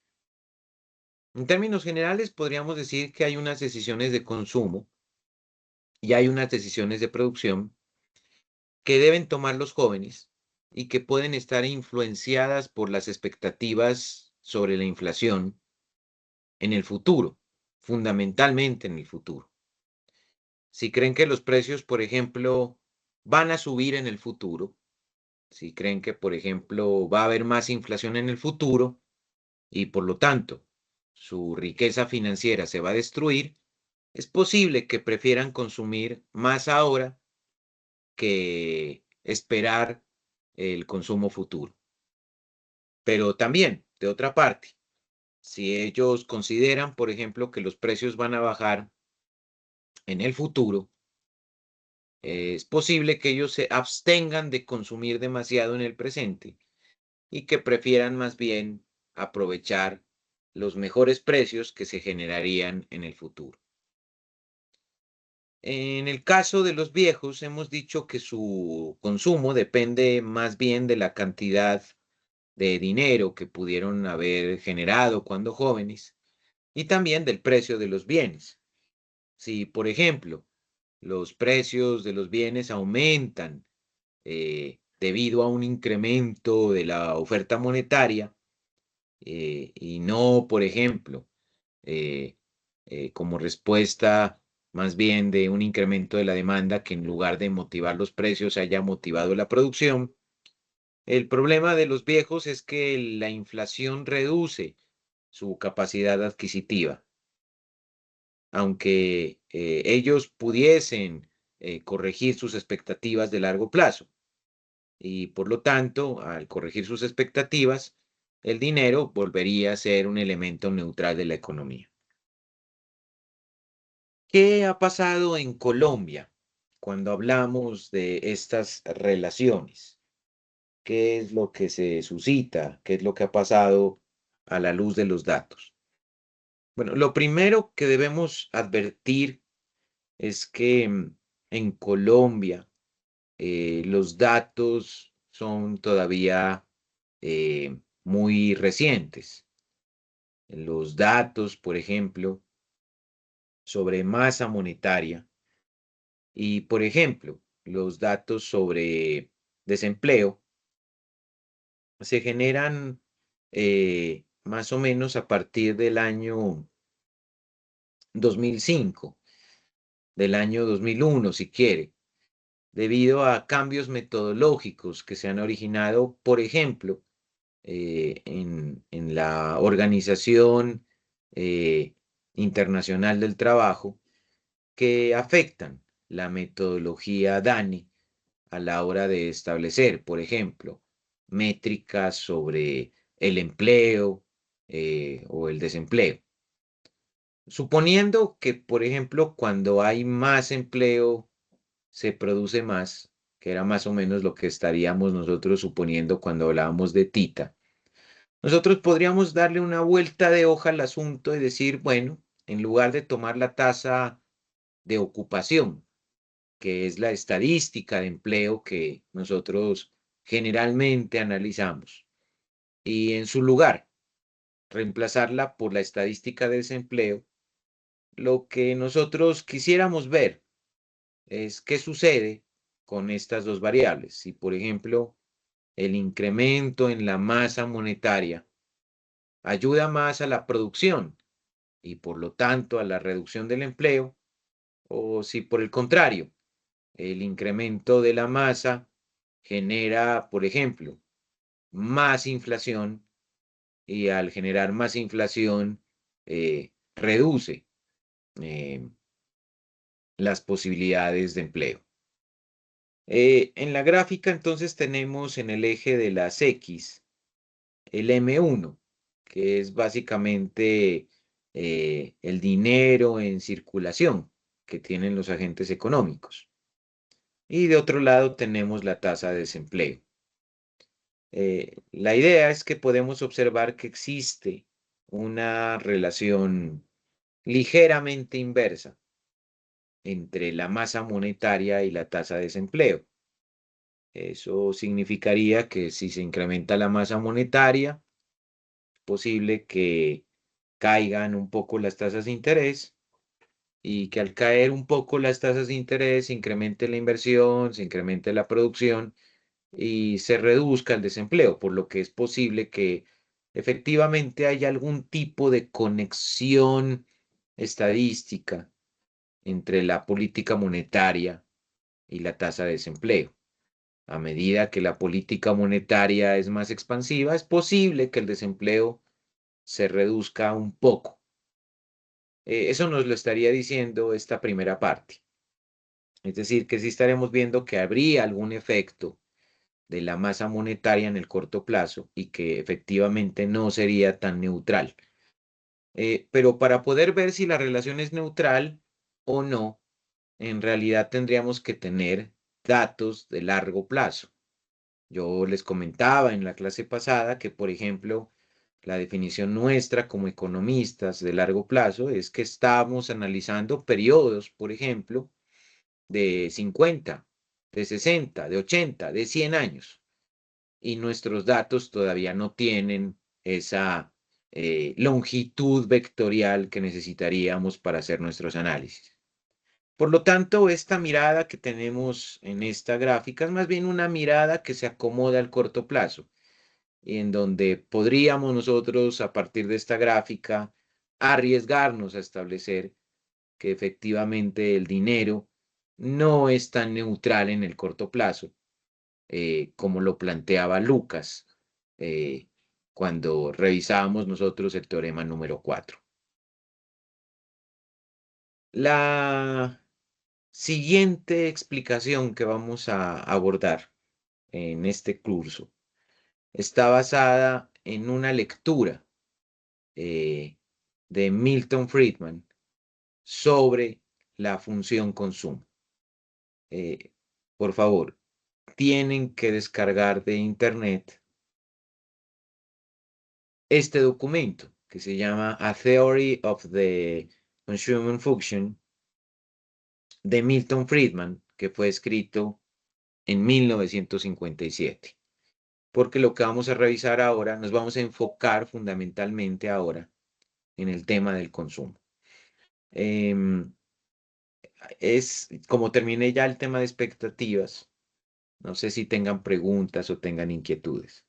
A: En términos generales, podríamos decir que hay unas decisiones de consumo y hay unas decisiones de producción que deben tomar los jóvenes y que pueden estar influenciadas por las expectativas sobre la inflación en el futuro, fundamentalmente en el futuro. Si creen que los precios, por ejemplo, van a subir en el futuro, si creen que, por ejemplo, va a haber más inflación en el futuro y por lo tanto su riqueza financiera se va a destruir, es posible que prefieran consumir más ahora que esperar el consumo futuro. Pero también, de otra parte, si ellos consideran, por ejemplo, que los precios van a bajar en el futuro, es posible que ellos se abstengan de consumir demasiado en el presente y que prefieran más bien aprovechar los mejores precios que se generarían en el futuro. En el caso de los viejos, hemos dicho que su consumo depende más bien de la cantidad de dinero que pudieron haber generado cuando jóvenes y también del precio de los bienes. Si, por ejemplo, los precios de los bienes aumentan debido a un incremento de la oferta monetaria y no, por ejemplo, eh, como respuesta más bien de un incremento de la demanda que en lugar de motivar los precios haya motivado la producción. El problema de los viejos es que la inflación reduce su capacidad adquisitiva, aunque ellos pudiesen corregir sus expectativas de largo plazo. Y por lo tanto, al corregir sus expectativas, el dinero volvería a ser un elemento neutral de la economía. ¿Qué ha pasado en Colombia cuando hablamos de estas relaciones? ¿Qué es lo que se suscita? ¿Qué es lo que ha pasado a la luz de los datos? Bueno, lo primero que debemos advertir es que en Colombia los datos son todavía muy recientes. Los datos, por ejemplo, sobre masa monetaria y, por ejemplo, los datos sobre desempleo se generan más o menos a partir del año 2005, del año 2001, si quiere, debido a cambios metodológicos que se han originado, por ejemplo, en la Organización eh, Internacional del Trabajo, que afectan la metodología DANE a la hora de establecer, por ejemplo, métricas sobre el empleo o el desempleo. Suponiendo que, por ejemplo, cuando hay más empleo, se produce más, que era más o menos lo que estaríamos nosotros suponiendo cuando hablábamos de Tita, nosotros podríamos darle una vuelta de hoja al asunto y decir, bueno, en lugar de tomar la tasa de ocupación, que es la estadística de empleo que nosotros generalmente analizamos, y en su lugar reemplazarla por la estadística de desempleo, lo que nosotros quisiéramos ver es qué sucede con estas dos variables. Si, por ejemplo, el incremento en la masa monetaria ayuda más a la producción y por lo tanto a la reducción del empleo, o si por el contrario, el incremento de la masa genera, por ejemplo, más inflación y al generar más inflación reduce eh, las posibilidades de empleo. En la gráfica entonces tenemos en el eje de las X el M1, que es básicamente el dinero en circulación que tienen los agentes económicos. Y de otro lado tenemos la tasa de desempleo. La idea es que podemos observar que existe una relación ligeramente inversa entre la masa monetaria y la tasa de desempleo. Eso significaría que si se incrementa la masa monetaria, es posible que caigan un poco las tasas de interés y que al caer un poco las tasas de interés se incremente la inversión, se incremente la producción y se reduzca el desempleo, por lo que es posible que efectivamente haya algún tipo de conexión estadística entre la política monetaria y la tasa de desempleo. A medida que la política monetaria es más expansiva, es posible que el desempleo se reduzca un poco. Eso nos lo estaría diciendo esta primera parte. Es decir, que sí estaremos viendo que habría algún efecto de la masa monetaria en el corto plazo y que efectivamente no sería tan neutral. Pero para poder ver si la relación es neutral o no, en realidad tendríamos que tener datos de largo plazo. Yo les comentaba en la clase pasada que, por ejemplo, la definición nuestra como economistas de largo plazo es que estamos analizando periodos, por ejemplo, de 50, de 60, de 80, de 100 años. Y nuestros datos todavía no tienen esa longitud vectorial que necesitaríamos para hacer nuestros análisis. Por lo tanto, esta mirada que tenemos en esta gráfica es más bien una mirada que se acomoda al corto plazo, en donde podríamos nosotros, a partir de esta gráfica, arriesgarnos a establecer que efectivamente el dinero no es tan neutral en el corto plazo, como lo planteaba Lucas eh, cuando revisábamos nosotros el teorema número 4. La siguiente explicación que vamos a abordar en este curso está basada en una lectura eh, de Milton Friedman sobre la función consumo. Eh, por favor, tienen que descargar de internet este documento que se llama A Theory of the Consuming Function de Milton Friedman, que fue escrito en 1957. Porque lo que vamos a revisar ahora, nos vamos a enfocar fundamentalmente ahora en el tema del consumo. Es como terminé ya el tema de expectativas, no sé si tengan preguntas o tengan inquietudes.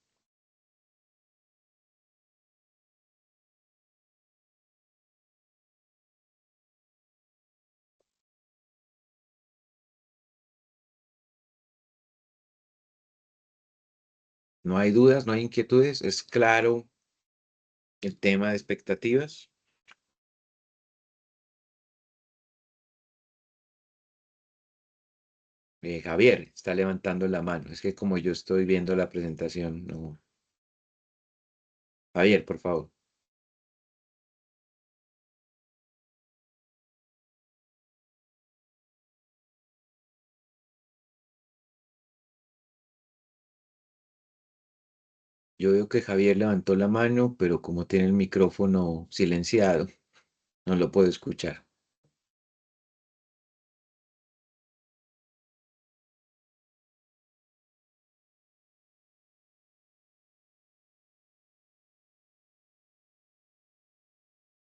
A: No hay dudas, no hay inquietudes, es claro el tema de expectativas. Javier está levantando la mano. Es que como yo estoy viendo la presentación, no. Javier, por favor. Yo veo que Javier levantó la mano, pero como tiene el micrófono silenciado, no lo puedo escuchar.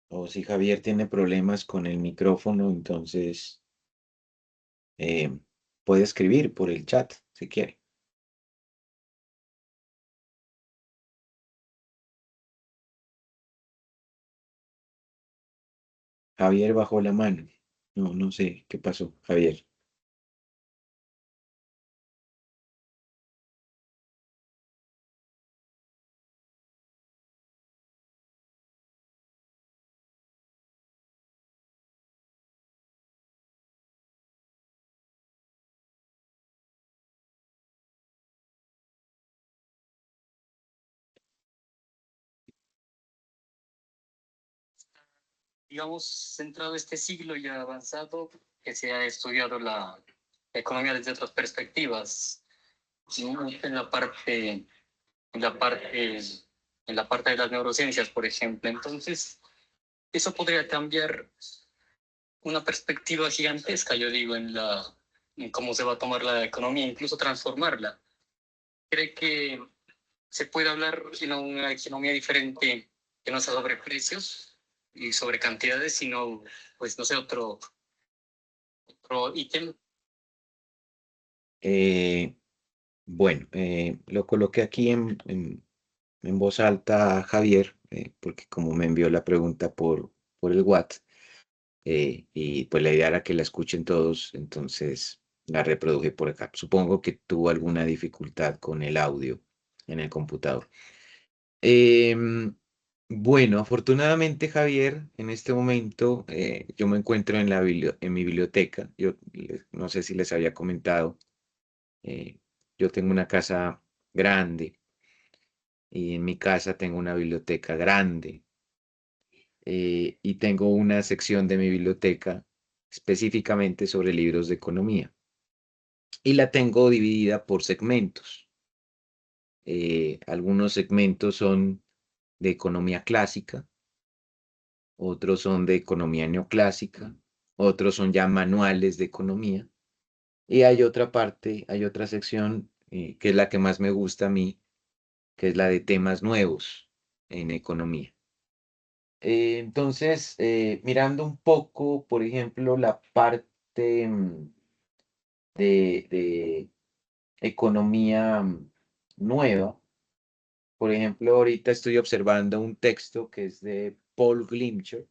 A: O si Javier tiene problemas con el micrófono, entonces eh, puede escribir por el chat si quiere. Javier bajó la mano. No, no sé qué pasó, Javier.
D: digamos, centrado este siglo ya avanzado, que se ha estudiado la economía desde otras perspectivas, ¿no? En la parte, en la parte de las neurociencias, por ejemplo. Entonces, eso podría cambiar una perspectiva gigantesca, yo digo, en cómo se va a tomar la economía, incluso transformarla. ¿Cree que se puede hablar de una economía diferente que no sea sobre precios y sobre cantidades, sino, pues, no sé, otro ítem?
A: Eh, bueno, lo coloqué aquí en voz alta a Javier, porque como me envió la pregunta por el WhatsApp, y pues la idea era que la escuchen todos, entonces la reproduje por acá. Supongo que tuvo alguna dificultad con el audio en el computador. Em, bueno, afortunadamente, Javier, en este momento yo me encuentro en mi biblioteca. No sé si les había comentado, eh, yo tengo una casa grande y en mi casa tengo una biblioteca grande, y tengo una sección de mi biblioteca específicamente sobre libros de economía y la tengo dividida por segmentos. Algunos segmentos son de economía clásica, otros son de economía neoclásica, otros son ya manuales de economía. Y hay otra parte, hay otra sección, que es la que más me gusta a mí, que es la de temas nuevos en economía. Entonces, mirando un poco, por ejemplo, la parte de economía nueva, por ejemplo, ahorita estoy observando un texto que es de Paul Glimcher,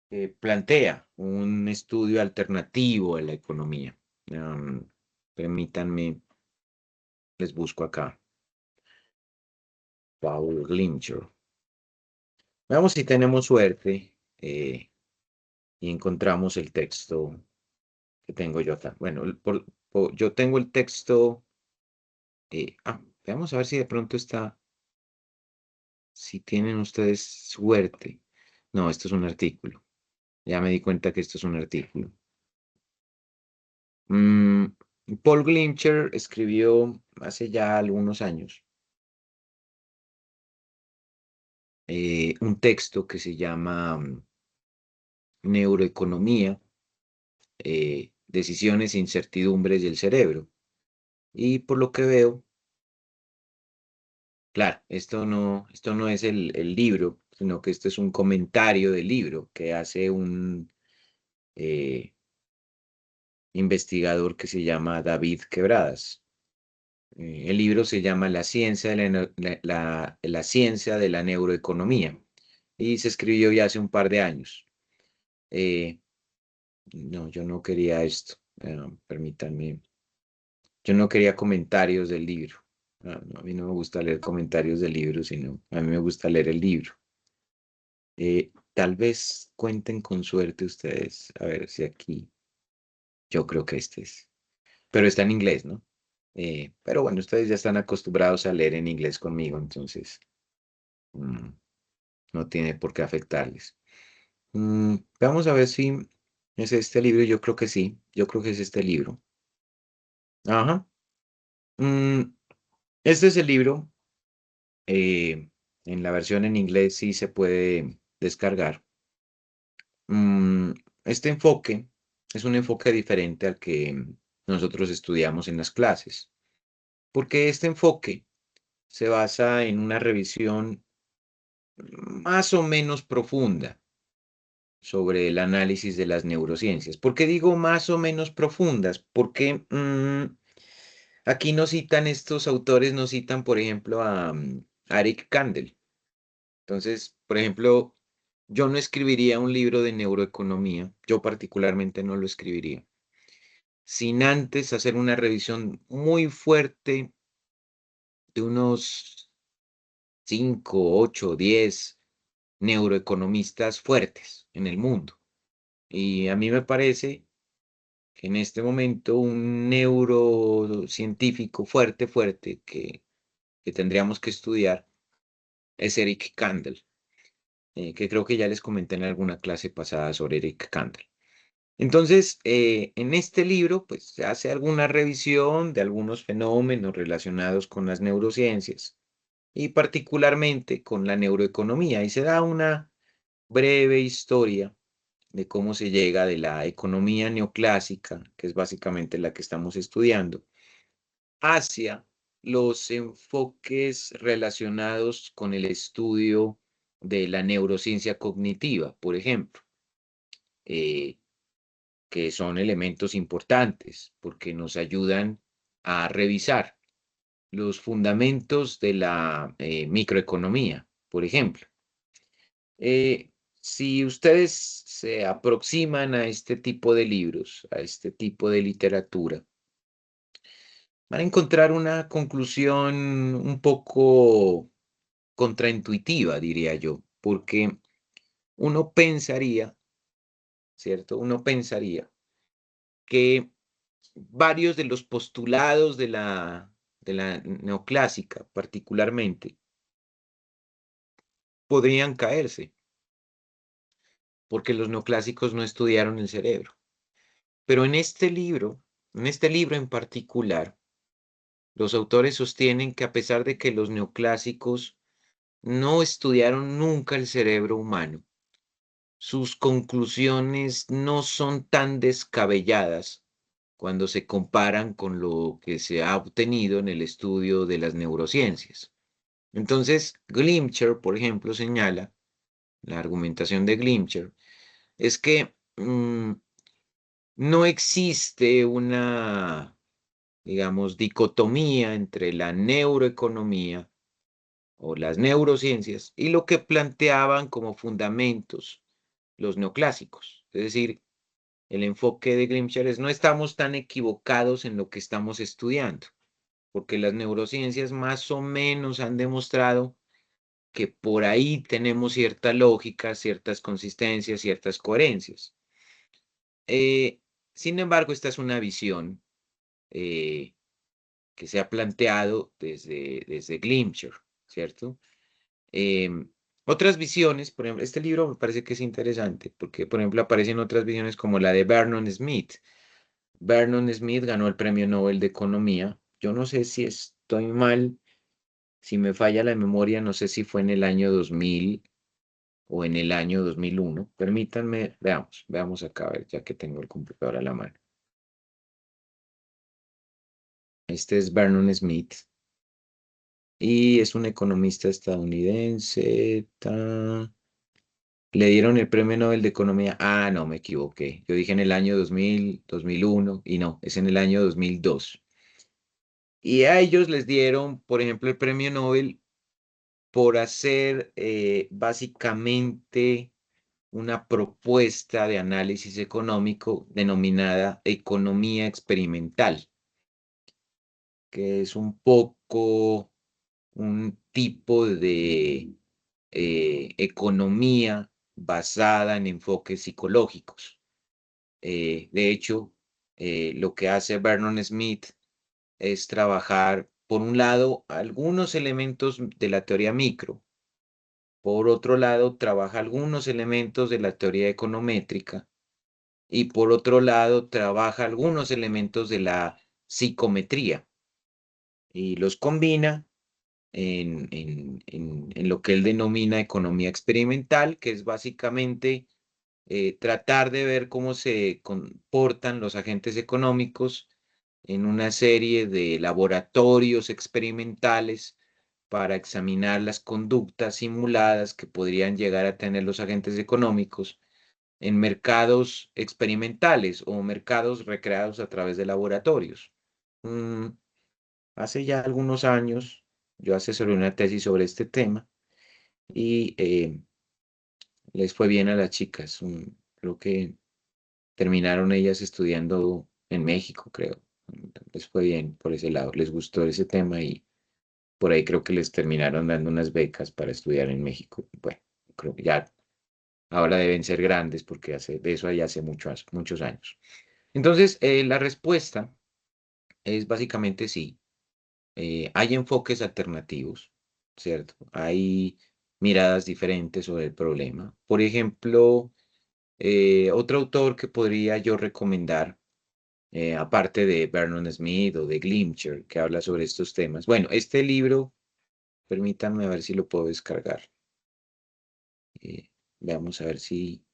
A: que plantea un estudio alternativo a la economía. Am, Permítanme, les busco acá. Paul Glimcher. Veamos si tenemos suerte, y encontramos el texto que tengo yo acá. Bueno, yo tengo el texto. Veamos a ver si de pronto está, si tienen ustedes suerte. No, esto es un artículo. Ya me di cuenta que esto es un artículo. Mm, Paul Glimcher escribió hace ya algunos años un texto que se llama Neuroeconomía, decisiones e incertidumbres del cerebro. Y por lo que veo, claro, esto no es el libro, sino que esto es un comentario del libro que hace un eh, investigador que se llama David Quebradas. El libro se llama La ciencia de la ciencia de la neuroeconomía y se escribió ya hace un par de años. Eh, no, yo no quería esto. Permítanme. Yo no quería comentarios del libro. No, a mí no me gusta leer comentarios del libro, sino a mí me gusta leer el libro. Tal vez cuenten con suerte ustedes. A ver si aquí. Yo creo que este es. Pero está en inglés, ¿no? Pero bueno, ustedes ya están acostumbrados a leer en inglés conmigo, entonces mm, no tiene por qué afectarles. Vamos a ver si es este libro. Yo creo que sí. Yo creo que es este libro. Ajá. Mm, este es el libro. En la versión en inglés sí se puede descargar. Mm, este enfoque es un enfoque diferente al que nosotros estudiamos en las clases, porque este enfoque se basa en una revisión más o menos profunda sobre el análisis de las neurociencias. ¿Por qué digo más o menos profundas? Porque aquí nos citan estos autores, nos citan, por ejemplo, a Eric Kandel. Entonces, por ejemplo, yo no escribiría un libro de neuroeconomía, yo particularmente no lo escribiría, sin antes hacer una revisión muy fuerte de unos 5, 8, 10 neuroeconomistas fuertes en el mundo. Y a mí me parece que en este momento un neurocientífico fuerte, fuerte, que tendríamos que estudiar es Eric Kandel. que creo que ya les comenté en alguna clase pasada sobre Eric Kandel. Entonces, en este libro, pues se hace alguna revisión de algunos fenómenos relacionados con las neurociencias y particularmente con la neuroeconomía, y se da una breve historia de cómo se llega de la economía neoclásica, que es básicamente la que estamos estudiando, hacia los enfoques relacionados con el estudio de la neurociencia cognitiva, por ejemplo, eh, que son elementos importantes porque nos ayudan a revisar los fundamentos de la microeconomía, por ejemplo. Si ustedes se aproximan a este tipo de libros, a este tipo de literatura, van a encontrar una conclusión un poco contraintuitiva, diría yo, porque uno pensaría, ¿cierto? Uno pensaría que varios de los postulados de la neoclásica, particularmente, podrían caerse, porque los neoclásicos no estudiaron el cerebro. Pero en este libro en particular, los autores sostienen que a pesar de que los neoclásicos no estudiaron nunca el cerebro humano, sus conclusiones no son tan descabelladas cuando se comparan con lo que se ha obtenido en el estudio de las neurociencias. Entonces, Glimcher, por ejemplo, señala, la argumentación de Glimcher, es que no existe una, digamos, dicotomía entre la neuroeconomía o las neurociencias y lo que planteaban como fundamentos los neoclásicos. Es decir, el enfoque de Glimcher es no estamos tan equivocados en lo que estamos estudiando, porque las neurociencias más o menos han demostrado que por ahí tenemos cierta lógica, ciertas consistencias, ciertas coherencias. Eh, Sin embargo, esta es una visión eh, que se ha planteado desde Glimcher, ¿cierto? Otras visiones, por ejemplo, este libro me parece que es interesante porque, por ejemplo, aparecen otras visiones como la de Vernon Smith. Vernon Smith ganó el Premio Nobel de Economía. Yo no sé si estoy mal, si me falla la memoria, no sé si fue en el año 2000 o en el año 2001. Permítanme, veamos acá, a ver, ya que tengo el computador a la mano. Este es Vernon Smith y es un economista estadounidense. Le dieron el Premio Nobel de Economía. Ah, no, me equivoqué. Yo dije en el año 2000, 2001 y no, es en el año 2002. Y a ellos les dieron, por ejemplo, el Premio Nobel por hacer básicamente una propuesta de análisis económico denominada economía experimental, que es un poco un tipo de economía basada en enfoques psicológicos. De hecho, lo que hace Vernon Smith es trabajar, por un lado, algunos elementos de la teoría micro. Por otro lado, trabaja algunos elementos de la teoría econométrica y por otro lado, trabaja algunos elementos de la psicometría y los combina en lo que él denomina economía experimental, que es básicamente tratar de ver cómo se comportan los agentes económicos en una serie de laboratorios experimentales para examinar las conductas simuladas que podrían llegar a tener los agentes económicos en mercados experimentales o mercados recreados a través de laboratorios. Mm, Hace ya algunos años yo asesoré una tesis sobre este tema y les fue bien a las chicas. Creo que terminaron ellas estudiando en México, creo. Les fue bien por ese lado, les gustó ese tema y por ahí creo que les terminaron dando unas becas para estudiar en México. Bueno, creo que ya ahora deben ser grandes porque de eso ya hace muchos años. Entonces, la respuesta es básicamente sí. Hay enfoques alternativos, ¿cierto? Hay miradas diferentes sobre el problema. Por ejemplo, otro autor que podría yo recomendar, aparte de Vernon Smith o de Glimcher, que habla sobre estos temas. Bueno, este libro, permítanme ver si lo puedo descargar. Veamos a ver si...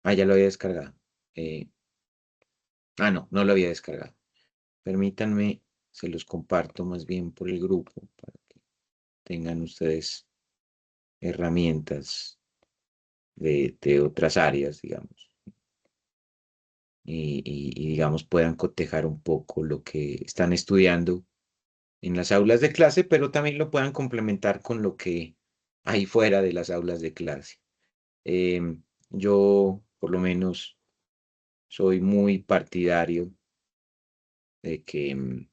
A: Ah, ya lo había descargado. No lo había descargado. Permítanme, se los comparto más bien por el grupo para que tengan ustedes herramientas de otras áreas, digamos, digamos, puedan cotejar un poco lo que están estudiando en las aulas de clase, pero también lo puedan complementar con lo que hay fuera de las aulas de clase. Yo, por lo menos, soy muy partidario de que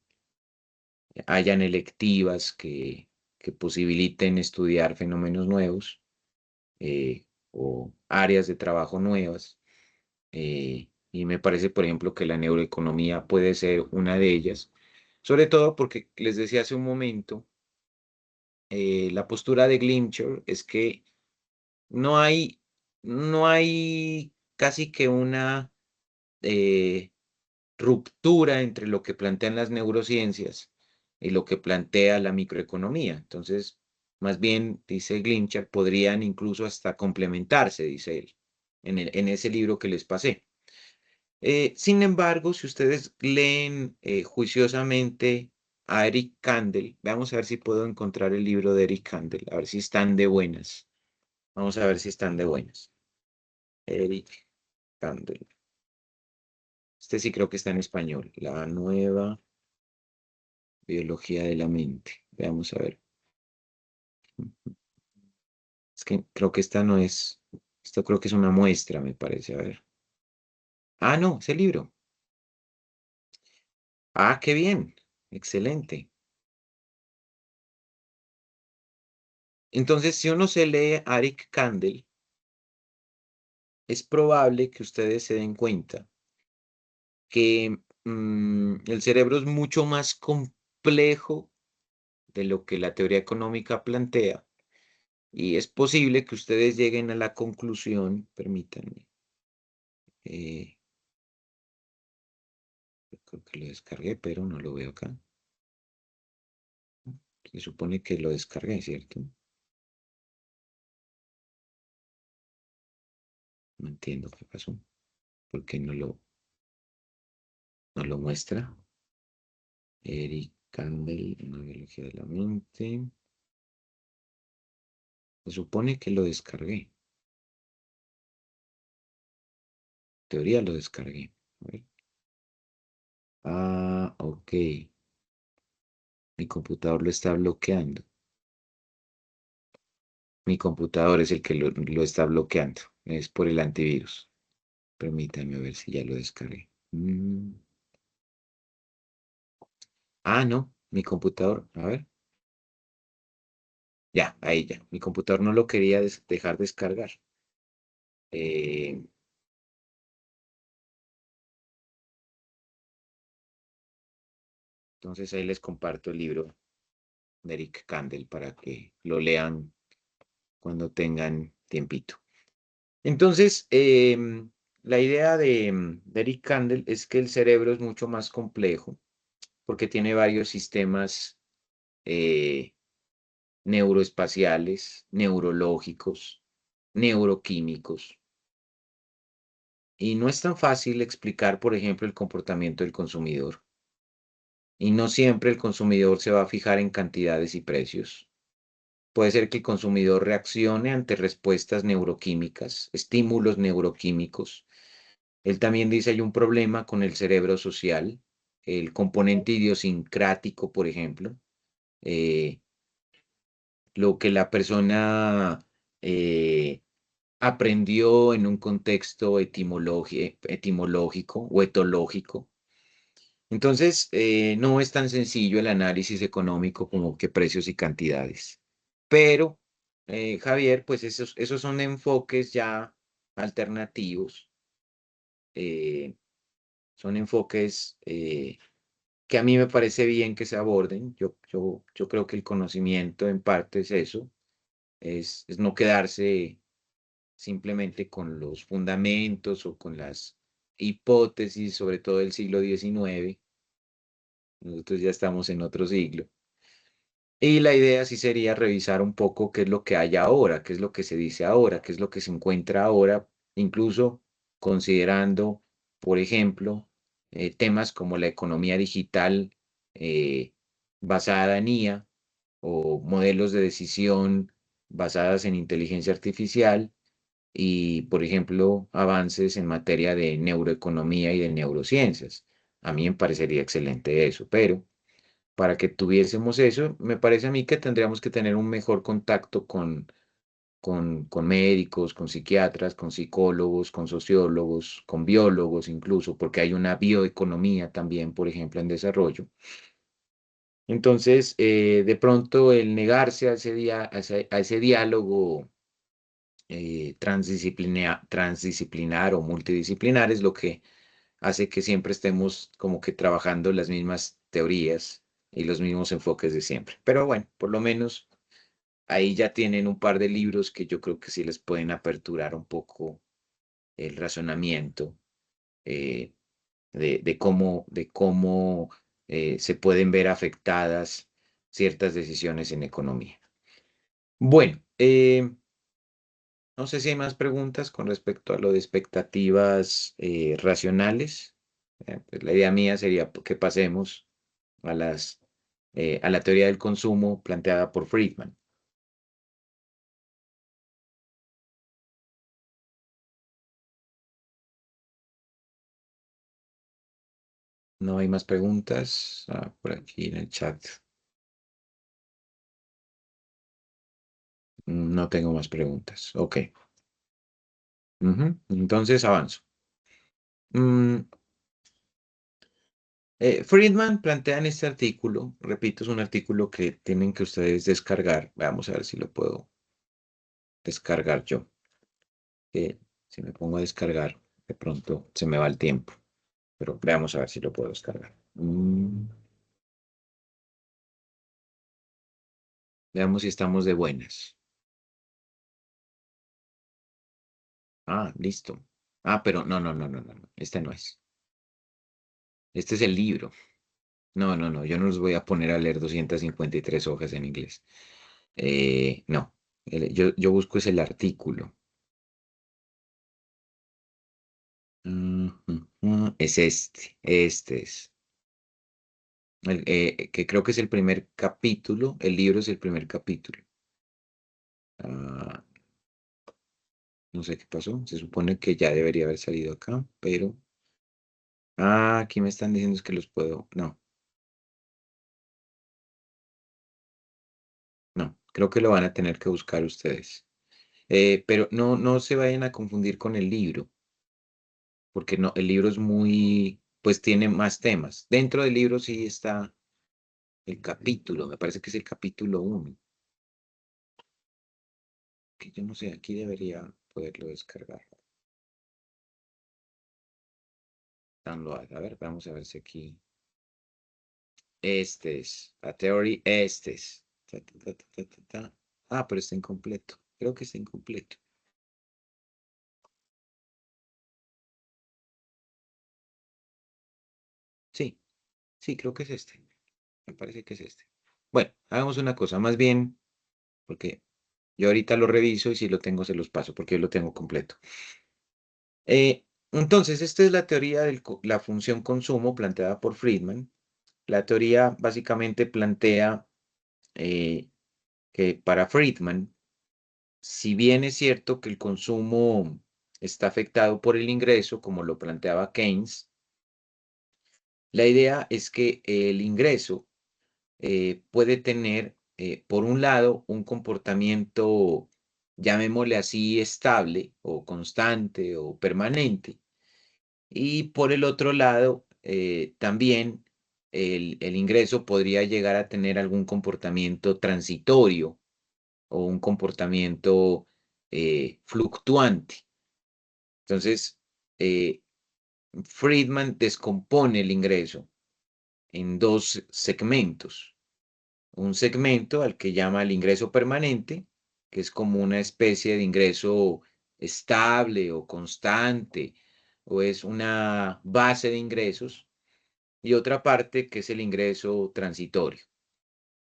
A: hayan electivas que posibiliten estudiar fenómenos nuevos o áreas de trabajo nuevas. Y me parece, por ejemplo, que la neuroeconomía puede ser una de ellas, sobre todo porque les decía hace un momento, la postura de Glimcher es que no hay, no hay casi que una eh, ruptura entre lo que plantean las neurociencias y lo que plantea la microeconomía. Entonces, más bien, dice Glimcher, podrían incluso hasta complementarse, dice él, en ese libro que les pasé. Sin embargo, si ustedes leen juiciosamente a Eric Kandel, vamos a ver si puedo encontrar el libro de Eric Kandel, a ver si están de buenas. Vamos a ver si están de buenas. Eric Kandel. Este sí creo que está en español. La nueva biología de la mente. Veamos a ver. Es que creo que esta no es. Esto creo que es una muestra, me parece. A ver. Ah, no, es el libro. Ah, qué bien. Excelente. Entonces, si uno se lee a Eric Kandel, es probable que ustedes se den cuenta que el cerebro es mucho más complejo de lo que la teoría económica plantea y es posible que ustedes lleguen a la conclusión, permítanme, eh, creo que lo descargué, pero no lo veo acá. Se supone que lo descargué, ¿cierto? No entiendo qué pasó, porque no lo muestra. Eric Kandel, una biología de la mente. Se supone que lo descargué. En teoría lo descargué. A ver. Ah, ok. Mi computador lo está bloqueando. Mi computador es el que lo está bloqueando. Es por el antivirus. Permítame a ver si ya lo descargué. Ah, no. Mi computador. A ver. Ya, ahí ya. Mi computador no lo quería dejar descargar. Eh, entonces ahí les comparto el libro de Eric Kandel para que lo lean cuando tengan tiempito. Entonces, la idea de Eric Kandel es que el cerebro es mucho más complejo porque tiene varios sistemas eh, neuroespaciales, neurológicos, neuroquímicos. Y no es tan fácil explicar, por ejemplo, el comportamiento del consumidor. Y no siempre el consumidor se va a fijar en cantidades y precios. Puede ser que el consumidor reaccione ante respuestas neuroquímicas, estímulos neuroquímicos. Él también dice hay un problema con el cerebro social, el componente idiosincrático, por ejemplo, eh, lo que la persona aprendió en un contexto etimológico o etológico. Entonces, no es tan sencillo el análisis económico como que precios y cantidades. Pero, Javier, pues esos son enfoques ya alternativos, eh, son enfoques que a mí me parece bien que se aborden. Yo creo que el conocimiento en parte es eso, es no quedarse simplemente con los fundamentos o con las hipótesis, sobre todo del siglo XIX. Nosotros ya estamos en otro siglo. Y la idea sí sería revisar un poco qué es lo que hay ahora, qué es lo que se dice ahora, qué es lo que se encuentra ahora, incluso considerando, por ejemplo, temas como la economía digital eh, basada en IA o modelos de decisión basadas en inteligencia artificial y, por ejemplo, avances en materia de neuroeconomía y de neurociencias. A mí me parecería excelente eso, pero para que tuviésemos eso, me parece a mí que tendríamos que tener un mejor contacto con médicos, con psiquiatras, con psicólogos, con sociólogos, con biólogos incluso, porque hay una bioeconomía también, por ejemplo, en desarrollo. Entonces, de pronto el negarse a ese diálogo transdisciplinar o multidisciplinar es lo que hace que siempre estemos como que trabajando las mismas teorías y los mismos enfoques de siempre. Pero bueno, por lo menos ahí ya tienen un par de libros que yo creo que sí les pueden aperturar un poco el razonamiento eh, de cómo se pueden ver afectadas ciertas decisiones en economía. Bueno, no sé si hay más preguntas con respecto a lo de expectativas racionales. Pues la idea mía sería que pasemos a la teoría del consumo planteada por Friedman. No hay más preguntas. Por aquí en el chat. No tengo más preguntas. Ok. Entonces avanzo. Mm, Friedman plantea en este artículo, repito, es un artículo que tienen que ustedes descargar. Vamos a ver si lo puedo descargar yo. Si me pongo a descargar, de pronto se me va el tiempo. Pero veamos a ver si lo puedo descargar. Veamos si estamos de buenas. Listo. Pero no. Este no es. Este es el libro. No. Yo no los voy a poner a leer 253 hojas en inglés. No. Yo busco es el artículo. Es este. Este es. Que creo que es el primer capítulo. El libro es el primer capítulo. Ah, no sé qué pasó. Se supone que ya debería haber salido acá, pero. Aquí me están diciendo es que los puedo. No. Creo que lo van a tener que buscar ustedes. Pero no se vayan a confundir con el libro, porque no, el libro es muy, pues tiene más temas. Dentro del libro sí está el capítulo, me parece que es el capítulo 1, que yo no sé, aquí debería poderlo descargar. Download. A ver, vamos a ver si aquí. Este es, la theory, este es. Pero está incompleto. Creo que está incompleto. Sí, creo que es este. Me parece que es este. Bueno, hagamos una cosa, más bien, porque yo ahorita lo reviso y si lo tengo se los paso, porque yo lo tengo completo. Entonces, esta es la teoría de la función consumo planteada por Friedman. La teoría básicamente plantea que para Friedman, si bien es cierto que el consumo está afectado por el ingreso, como lo planteaba Keynes, la idea es que el ingreso puede tener, por un lado, un comportamiento, llamémosle así, estable o constante o permanente. Y por el otro lado, también el ingreso podría llegar a tener algún comportamiento transitorio o un comportamiento fluctuante. Entonces, eh, Friedman descompone el ingreso en dos segmentos. Un segmento al que llama el ingreso permanente, que es como una especie de ingreso estable o constante, o es una base de ingresos, y otra parte que es el ingreso transitorio.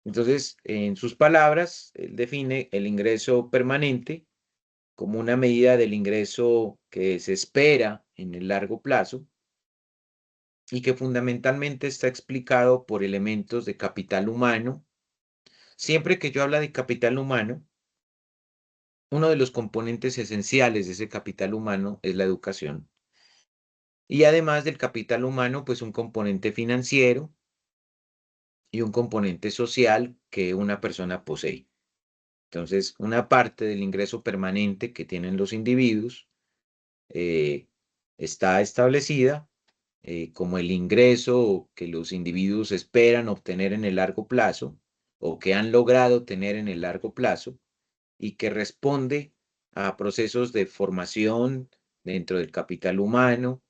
A: Entonces, en sus palabras, él define el ingreso permanente como una medida del ingreso que se espera en el largo plazo y que fundamentalmente está explicado por elementos de capital humano. Siempre que yo habla de capital humano, uno de los componentes esenciales de ese capital humano es la educación. Y además del capital humano, pues un componente financiero y un componente social que una persona posee. Entonces, una parte del ingreso permanente que tienen los individuos eh, está establecida como el ingreso que los individuos esperan obtener en el largo plazo o que han logrado tener en el largo plazo y que responde a procesos de formación dentro del capital humano,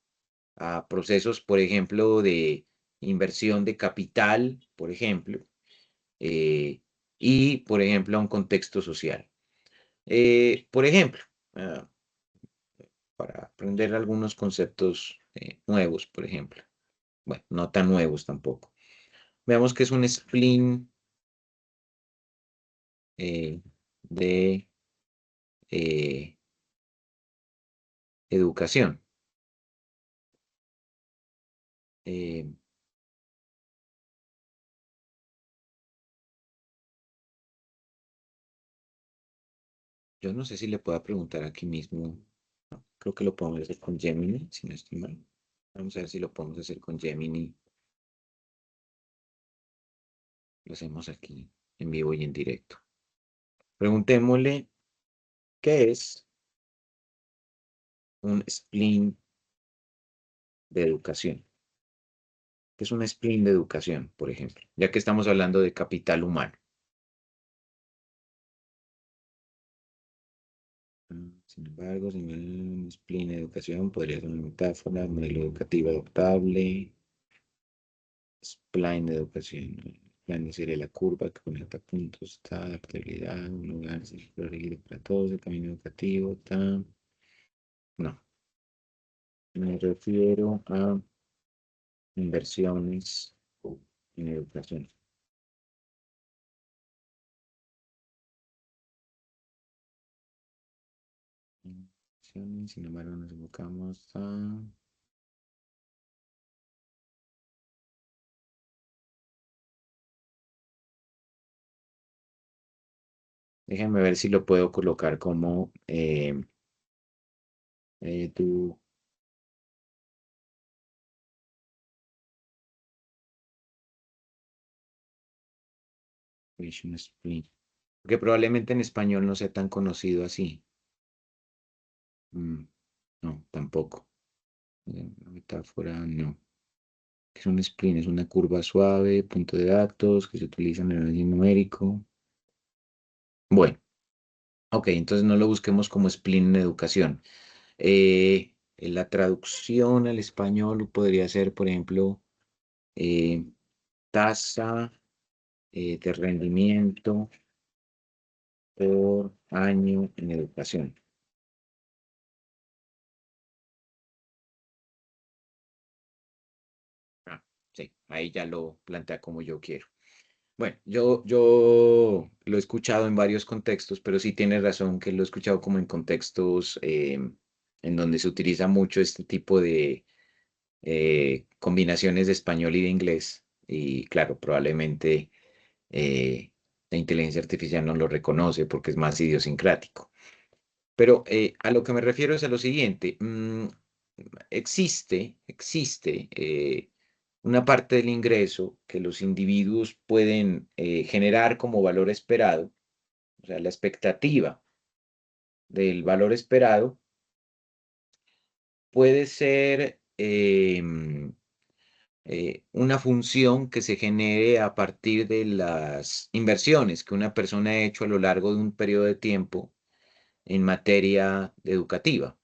A: a procesos, por ejemplo, de inversión de capital, por ejemplo, eh, y, por ejemplo, a un contexto social. Por ejemplo, ah, para aprender algunos conceptos nuevos, por ejemplo. Bueno, no tan nuevos tampoco. Veamos qué es un spleen de eh, educación. Eh, yo no sé si le puedo preguntar aquí mismo. No, creo que lo podemos hacer con Gemini, si no estoy mal. Vamos a ver si lo podemos hacer con Gemini. Lo hacemos aquí en vivo y en directo. Preguntémosle qué es un spleen de educación. ¿Qué es un spleen de educación, por ejemplo? Ya que estamos hablando de capital humano. Sin embargo, si un spleen de educación podría ser una metáfora, modelo educativo adoptable, spline de educación. Spline sería la curva que conecta puntos, está adaptabilidad, un lugar circular rígido para todos, el camino educativo, está. No, me refiero a inversiones en educación. Sin embargo, nos enfocamos a. Déjenme ver si lo puedo colocar como tu vision spleen. Porque probablemente en español no sea tan conocido así. No, tampoco. La metáfora, no. Es un spleen, es una curva suave, punto de datos que se utiliza en el análisis numérico. Bueno, ok, entonces no lo busquemos como spleen en educación. La traducción al español podría ser, por ejemplo, tasa de rendimiento por año en educación. Sí, ahí ya lo plantea como yo quiero. Bueno, yo lo he escuchado en varios contextos, pero sí tiene razón que lo he escuchado como en contextos en donde se utiliza mucho este tipo de combinaciones de español y de inglés. Y claro, probablemente la inteligencia artificial no lo reconoce porque es más idiosincrático. Pero a lo que me refiero es a lo siguiente. Existe una parte del ingreso que los individuos pueden generar como valor esperado, o sea, la expectativa del valor esperado puede ser una función que se genere a partir de las inversiones que una persona ha hecho a lo largo de un periodo de tiempo en materia educativa.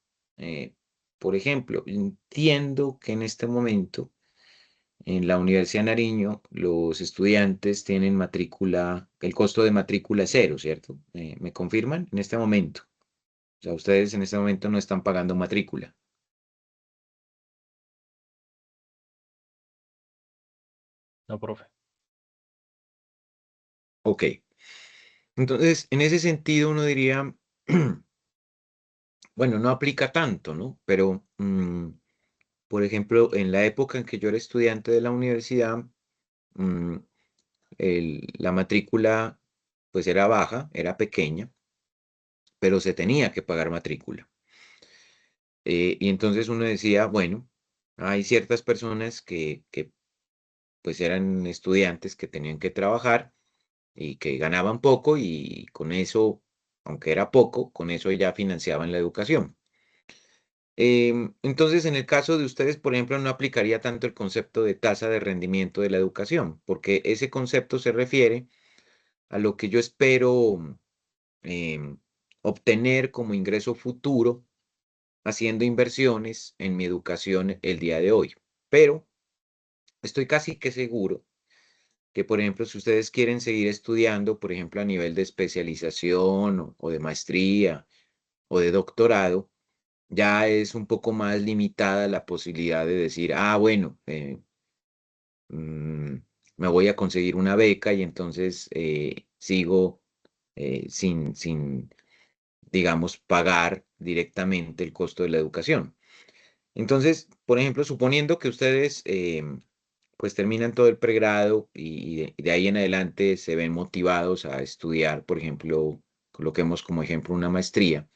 A: Por ejemplo, entiendo que en este momento en la Universidad de Nariño los estudiantes tienen matrícula, el costo de matrícula es cero, ¿cierto? ¿Me confirman? En este momento. O sea, ustedes en este momento no están pagando matrícula.
E: No, profe.
A: Ok. Entonces, en ese sentido uno diría, bueno, no aplica tanto, ¿no? Pero, por ejemplo, en la época en que yo era estudiante de la universidad, mm, la matrícula pues era baja, era pequeña, pero se tenía que pagar matrícula. Y entonces uno decía, bueno, hay ciertas personas que pues eran estudiantes que tenían que trabajar y que ganaban poco y con eso, aunque era poco, con eso ya financiaban la educación. Entonces, en el caso de ustedes, por ejemplo, no aplicaría tanto el concepto de tasa de rendimiento de la educación, porque ese concepto se refiere a lo que yo espero em, obtener como ingreso futuro haciendo inversiones en mi educación el día de hoy. Pero estoy casi que seguro que, por ejemplo, si ustedes quieren seguir estudiando, por ejemplo, a nivel de especialización o de maestría o de doctorado, ya es un poco más limitada la posibilidad de decir, ah, bueno, mm, me voy a conseguir una beca y entonces sigo sin, digamos, pagar directamente el costo de la educación. Entonces, por ejemplo, suponiendo que ustedes pues terminan todo el pregrado y de ahí en adelante se ven motivados a estudiar, por ejemplo, coloquemos como ejemplo una maestría.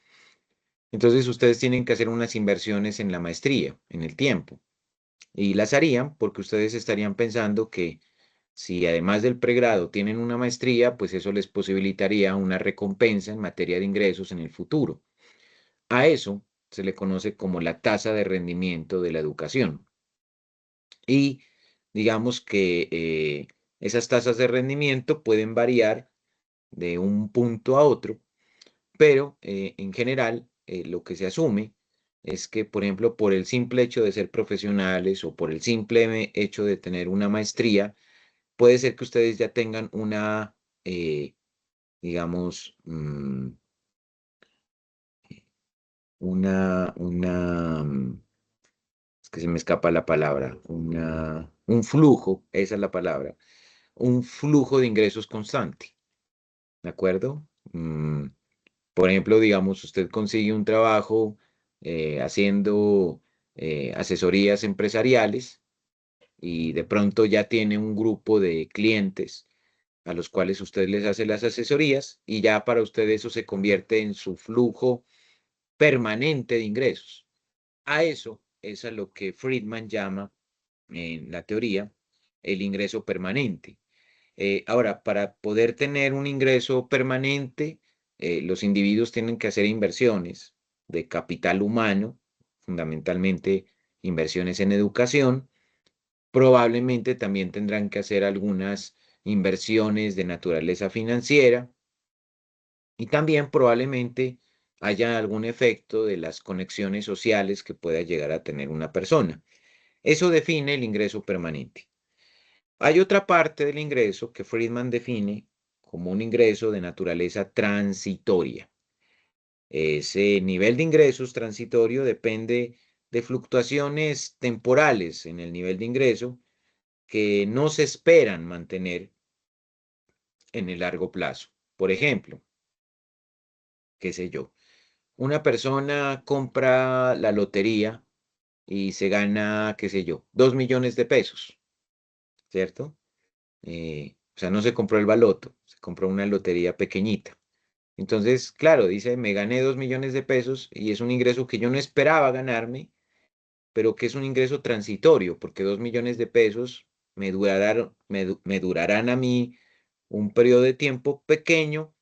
A: Entonces ustedes tienen que hacer unas inversiones en la maestría, en el tiempo, y las harían porque ustedes estarían pensando que si además del pregrado tienen una maestría, pues eso les posibilitaría una recompensa en materia de ingresos en el futuro. A eso se le conoce como la tasa de rendimiento de la educación. Y digamos que esas tasas de rendimiento pueden variar de un punto a otro, pero en general lo que se asume es que, por ejemplo, por el simple hecho de ser profesionales o por el simple hecho de tener una maestría, puede ser que ustedes ya tengan una, digamos, es que se me escapa la palabra, un flujo, esa es la palabra, un flujo de ingresos constante, ¿de acuerdo? Por ejemplo, digamos, usted consigue un trabajo haciendo asesorías empresariales y de pronto ya tiene un grupo de clientes a los cuales usted les hace las asesorías y ya para usted eso se convierte en su flujo permanente de ingresos. A eso es a lo que Friedman llama en la teoría el ingreso permanente. Ahora, para poder tener un ingreso permanente, los individuos tienen que hacer inversiones de capital humano, fundamentalmente inversiones en educación. Probablemente también tendrán que hacer algunas inversiones de naturaleza financiera y también probablemente haya algún efecto de las conexiones sociales que pueda llegar a tener una persona. Eso define el ingreso permanente. Hay otra parte del ingreso que Friedman define como un ingreso de naturaleza transitoria. Ese nivel de ingresos transitorio depende de fluctuaciones temporales en el nivel de ingreso que no se esperan mantener en el largo plazo. Por ejemplo, qué sé yo, una persona compra la lotería y se gana, qué sé yo, 2 millones de pesos, ¿cierto? O sea, no se compró el baloto, se compró una lotería pequeñita. Entonces, claro, dice, me gané 2 millones de pesos y es un ingreso que yo no esperaba ganarme, pero que es un ingreso transitorio, porque 2 millones de pesos me durarán a mí un periodo de tiempo pequeño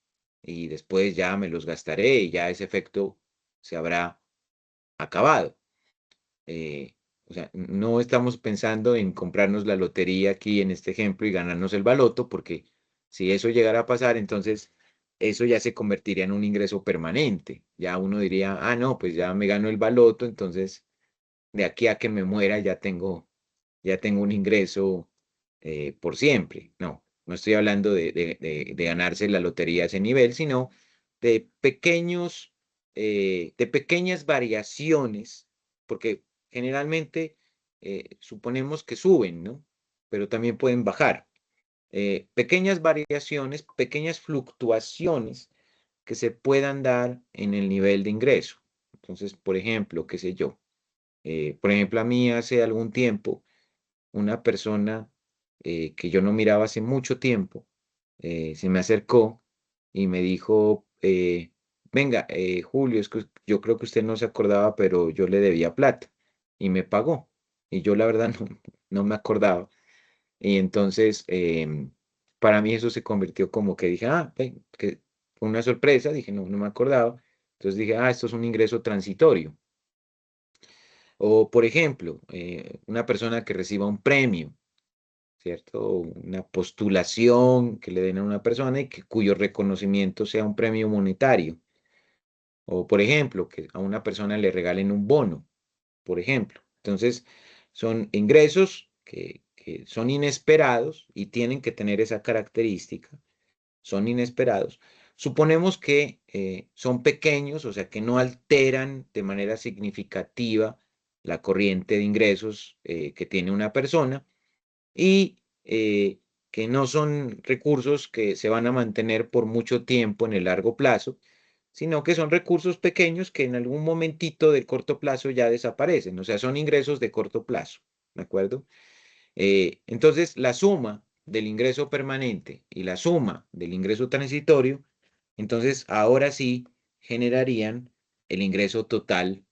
A: y después ya me los gastaré y ya ese efecto se habrá acabado. O sea, no estamos pensando en comprarnos la lotería aquí en este ejemplo y ganarnos el baloto, porque si eso llegara a pasar, entonces eso ya se convertiría en un ingreso permanente. Ya uno diría, ah, no, pues ya me gano el baloto, entonces de aquí a que me muera ya tengo ya tengo un ingreso por siempre. No, no estoy hablando de ganarse la lotería a ese nivel, sino de de pequeñas variaciones, porque generalmente suponemos que suben, ¿no? Pero también pueden bajar. Pequeñas variaciones, pequeñas fluctuaciones que se puedan dar en el nivel de ingreso. Entonces, por ejemplo, qué sé yo. Por ejemplo, a mí hace algún tiempo, una persona que yo no miraba hace mucho tiempo, se me acercó y me dijo, venga, Julio, es que yo creo que usted no se acordaba, pero yo le debía plata y me pagó. Y yo la verdad no me acordaba. Y entonces, para mí eso se convirtió como que dije, ven, que fue una sorpresa, dije, no me acordaba. Entonces dije, esto es un ingreso transitorio. O, por ejemplo, una persona que reciba un premio, ¿cierto? Una postulación que le den a una persona y cuyo reconocimiento sea un premio monetario. O, por ejemplo, que a una persona le regalen un bono, por ejemplo. Entonces, son ingresos que son inesperados y tienen que tener esa característica. Son inesperados. Suponemos que son pequeños, o sea, que no alteran de manera significativa la corriente de ingresos que tiene una persona y que no son recursos que se van a mantener por mucho tiempo en el largo plazo, sino que son recursos pequeños que en algún momentito de corto plazo ya desaparecen, o sea, son ingresos de corto plazo, ¿de acuerdo? Entonces, la suma del ingreso permanente y la suma del ingreso transitorio, entonces ahora sí generarían el ingreso total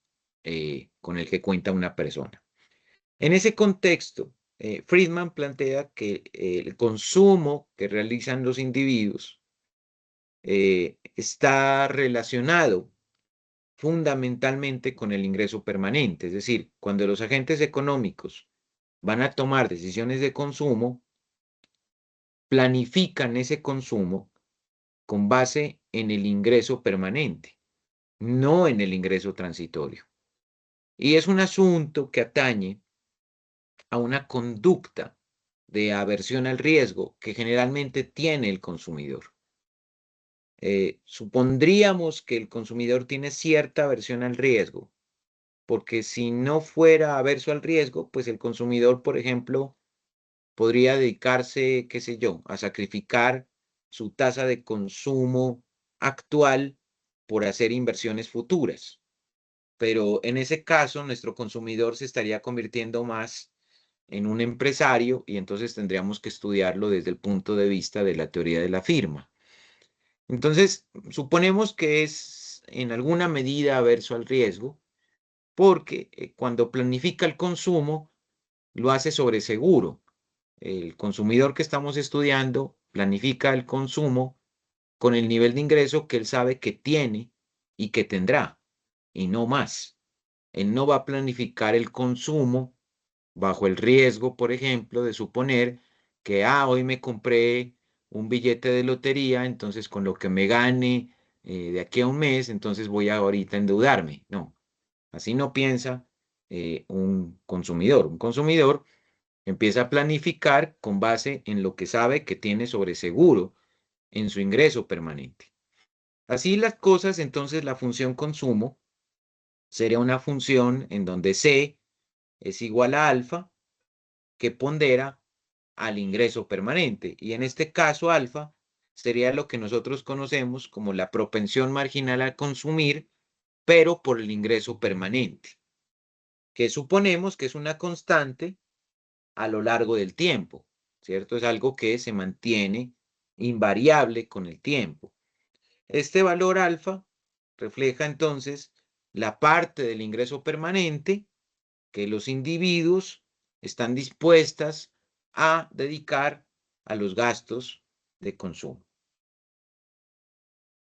A: con el que cuenta una persona. En ese contexto, Friedman plantea que el consumo que realizan los individuos está relacionado fundamentalmente con el ingreso permanente, es decir, cuando los agentes económicos van a tomar decisiones de consumo, planifican ese consumo con base en el ingreso permanente, no en el ingreso transitorio. Y es un asunto que atañe a una conducta de aversión al riesgo que generalmente tiene el consumidor. Supondríamos que el consumidor tiene cierta aversión al riesgo, porque si no fuera averso al riesgo, pues el consumidor, por ejemplo, podría dedicarse, qué sé yo, a sacrificar su tasa de consumo actual por hacer inversiones futuras. Pero en ese caso, nuestro consumidor se estaría convirtiendo más en un empresario y entonces tendríamos que estudiarlo desde el punto de vista de la teoría de la firma. Entonces, suponemos que es en alguna medida averso al riesgo, porque cuando planifica el consumo, lo hace sobre seguro. El consumidor que estamos estudiando planifica el consumo con el nivel de ingreso que él sabe que tiene y que tendrá, y no más. Él no va a planificar el consumo bajo el riesgo, por ejemplo, de suponer que, hoy me compré un billete de lotería, entonces con lo que me gane de aquí a un mes, entonces voy a ahorita endeudarme. No, así no piensa un consumidor. Un consumidor empieza a planificar con base en lo que sabe que tiene sobre seguro en su ingreso permanente. Así las cosas, entonces la función consumo sería una función en donde C es igual a alfa que pondera al ingreso permanente. Y en este caso, alfa sería lo que nosotros conocemos como la propensión marginal a consumir, pero por el ingreso permanente, que suponemos que es una constante a lo largo del tiempo, ¿cierto? Es algo que se mantiene invariable con el tiempo. Este valor alfa refleja entonces la parte del ingreso permanente que los individuos están dispuestas a dedicar a los gastos de consumo.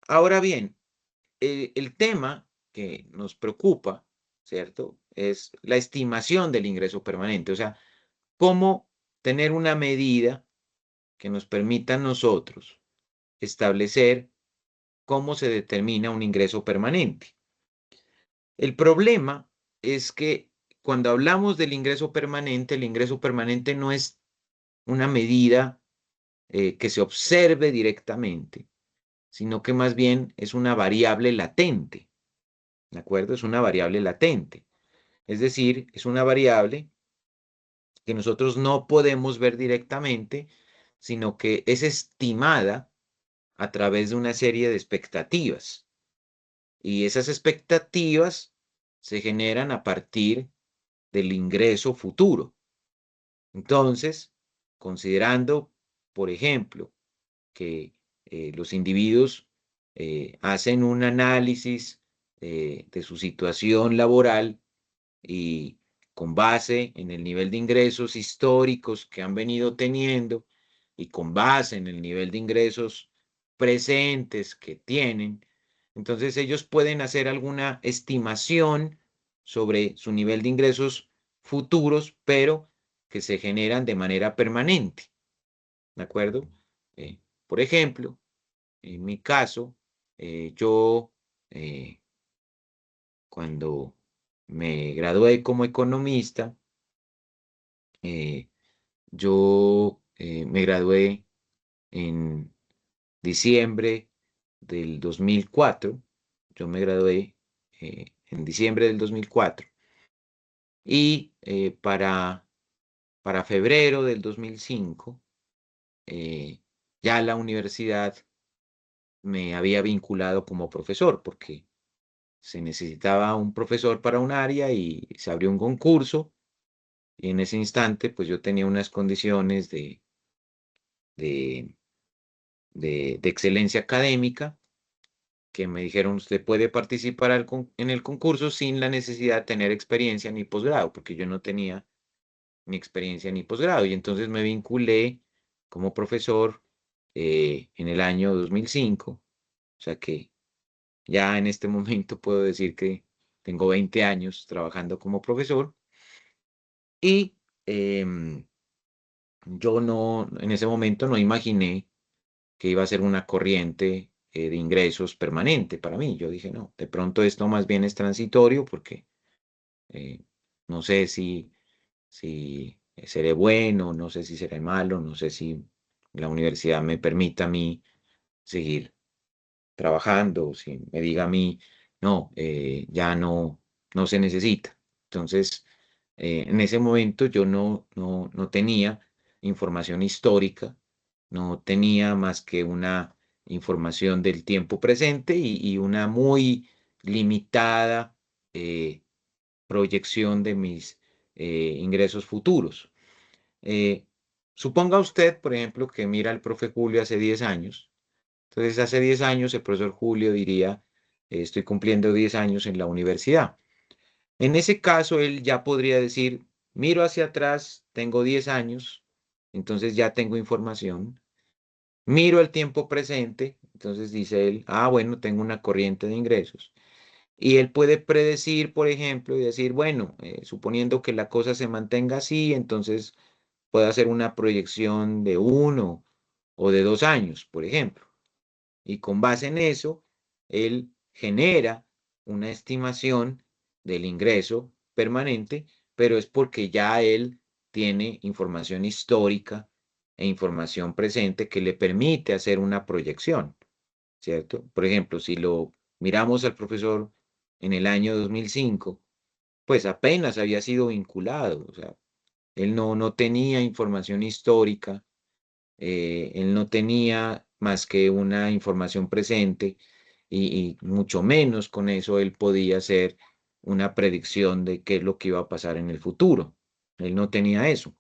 A: Ahora bien, el tema que nos preocupa, ¿cierto? Es la estimación del ingreso permanente, o sea, cómo tener una medida que nos permita a nosotros establecer cómo se determina un ingreso permanente. El problema es que cuando hablamos del ingreso permanente, el ingreso permanente no es una medida que se observe directamente, sino que más bien es una variable latente, ¿de acuerdo? Es una variable latente. Es decir, es una variable que nosotros no podemos ver directamente, sino que es estimada a través de una serie de expectativas. Y esas expectativas se generan a partir del ingreso futuro. Entonces, considerando, por ejemplo, que los individuos hacen un análisis de su situación laboral y con base en el nivel de ingresos históricos que han venido teniendo y con base en el nivel de ingresos presentes que tienen, entonces ellos pueden hacer alguna estimación sobre su nivel de ingresos futuros, pero que se generan de manera permanente, ¿de acuerdo? Por ejemplo, en mi caso, yo cuando me gradué como economista, eh, yo me gradué en diciembre del 2004. Yo me gradué en diciembre del 2004. Y para febrero del 2005, ya la universidad me había vinculado como profesor, porque se necesitaba un profesor para un área y se abrió un concurso. Y en ese instante, pues yo tenía unas condiciones de, de excelencia académica que me dijeron, usted puede participar en el concurso sin la necesidad de tener experiencia ni posgrado, porque yo no tenía ni experiencia ni posgrado. Y entonces me vinculé como profesor en el año 2005. O sea que ya en este momento puedo decir que tengo 20 años trabajando como profesor. Y yo no, en ese momento no imaginé que iba a ser una corriente de ingresos permanente para mí. Yo dije, no, de pronto esto más bien es transitorio porque eh, no sé si seré bueno, no sé si seré malo, no sé si la universidad me permita a mí seguir trabajando, si me diga a mí, no, ya no se necesita. Entonces, en ese momento yo no tenía información histórica, no tenía más que una información del tiempo presente y una muy limitada proyección de mis ingresos futuros. Eh, Suponga usted, por ejemplo, que mira al profe Julio hace 10 años. Entonces, hace 10 años el profesor Julio diría, estoy cumpliendo 10 años en la universidad. En ese caso, él ya podría decir, miro hacia atrás, tengo 10 años, entonces ya tengo información. Miro el tiempo presente, entonces dice él, ah, bueno, tengo una corriente de ingresos. Y él puede predecir, por ejemplo, y decir, bueno, suponiendo que la cosa se mantenga así, entonces puede hacer una proyección de 1 o de 2 años, por ejemplo. Y con base en eso, él genera una estimación del ingreso permanente, pero es porque ya él tiene información histórica e información presente que le permite hacer una proyección, ¿cierto? Por ejemplo, si lo miramos al profesor en el año 2005, pues apenas había sido vinculado, o sea, él no tenía información histórica, él no tenía más que una información presente y mucho menos con eso él podía hacer una predicción de qué es lo que iba a pasar en el futuro. Él no tenía eso.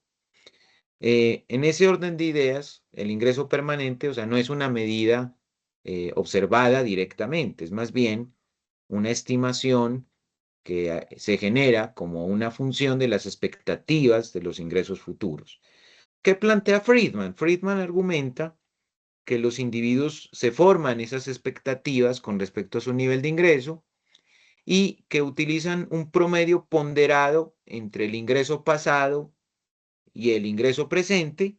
A: En ese orden de ideas, el ingreso permanente, o sea, no es una medida observada directamente, es más bien una estimación que se genera como una función de las expectativas de los ingresos futuros. ¿Qué plantea Friedman? Friedman argumenta que los individuos se forman esas expectativas con respecto a su nivel de ingreso y que utilizan un promedio ponderado entre el ingreso pasado y el ingreso presente,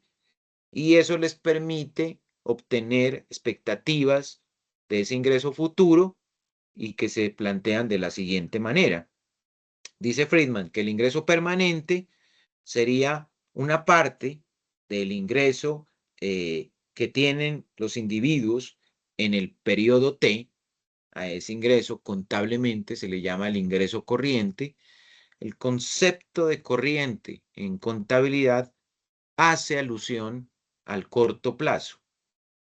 A: y eso les permite obtener expectativas de ese ingreso futuro y que se plantean de la siguiente manera. Dice Friedman que el ingreso permanente sería una parte del ingreso que tienen los individuos en el periodo T. A ese ingreso contablemente se le llama el ingreso corriente. El concepto de corriente en contabilidad hace alusión al corto plazo.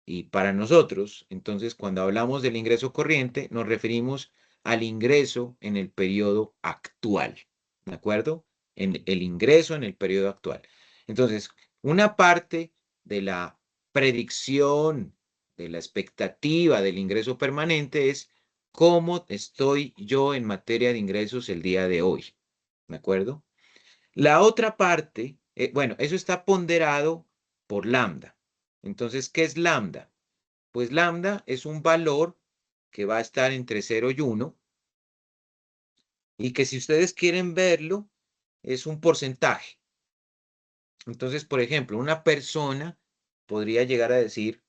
A: Y para nosotros, entonces, cuando hablamos del ingreso corriente, nos referimos al ingreso en el periodo actual, ¿de acuerdo? En el ingreso en el periodo actual. Entonces, una parte de la predicción, de la expectativa del ingreso permanente es cómo estoy yo en materia de ingresos el día de hoy, ¿de acuerdo? La otra parte, bueno, eso está ponderado por lambda. Entonces, ¿qué es lambda? Pues lambda es un valor que va a estar entre 0 y 1 y que si ustedes quieren verlo, es un porcentaje. Entonces, por ejemplo, una persona podría llegar a decir,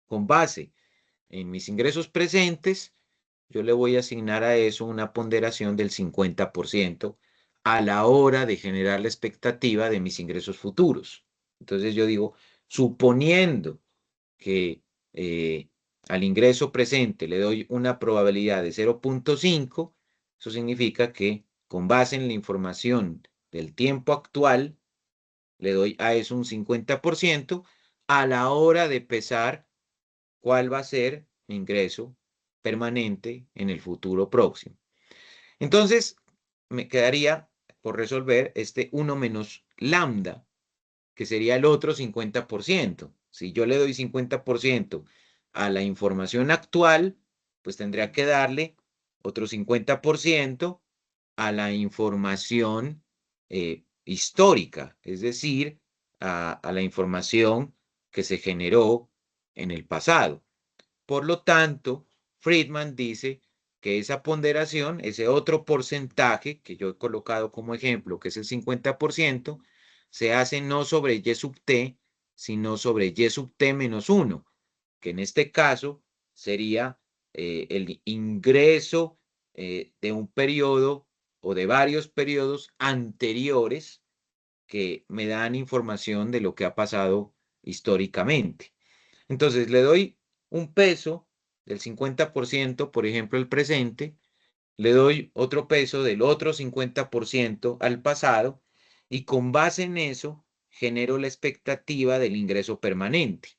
A: con base en mis ingresos presentes, yo le voy a asignar a eso una ponderación del 50% a la hora de generar la expectativa de mis ingresos futuros. Entonces yo digo, suponiendo que al ingreso presente le doy una probabilidad de 0.5, eso significa que con base en la información del tiempo actual, le doy a eso un 50% a la hora de pesar cuál va a ser mi ingreso permanente en el futuro próximo. Entonces, me quedaría por resolver este 1 menos lambda, que sería el otro 50%. Si yo le doy 50% a la información actual, pues tendría que darle otro 50% a la información histórica, es decir, a la información que se generó en el pasado. Por lo tanto, Friedman dice que esa ponderación, ese otro porcentaje que yo he colocado como ejemplo, que es el 50%, se hace no sobre y sub t, sino sobre y sub t menos 1, que en este caso sería el ingreso de un periodo o de varios periodos anteriores que me dan información de lo que ha pasado históricamente. Entonces le doy un peso del 50%, por ejemplo, el presente, le doy otro peso del otro 50% al pasado y con base en eso genero la expectativa del ingreso permanente.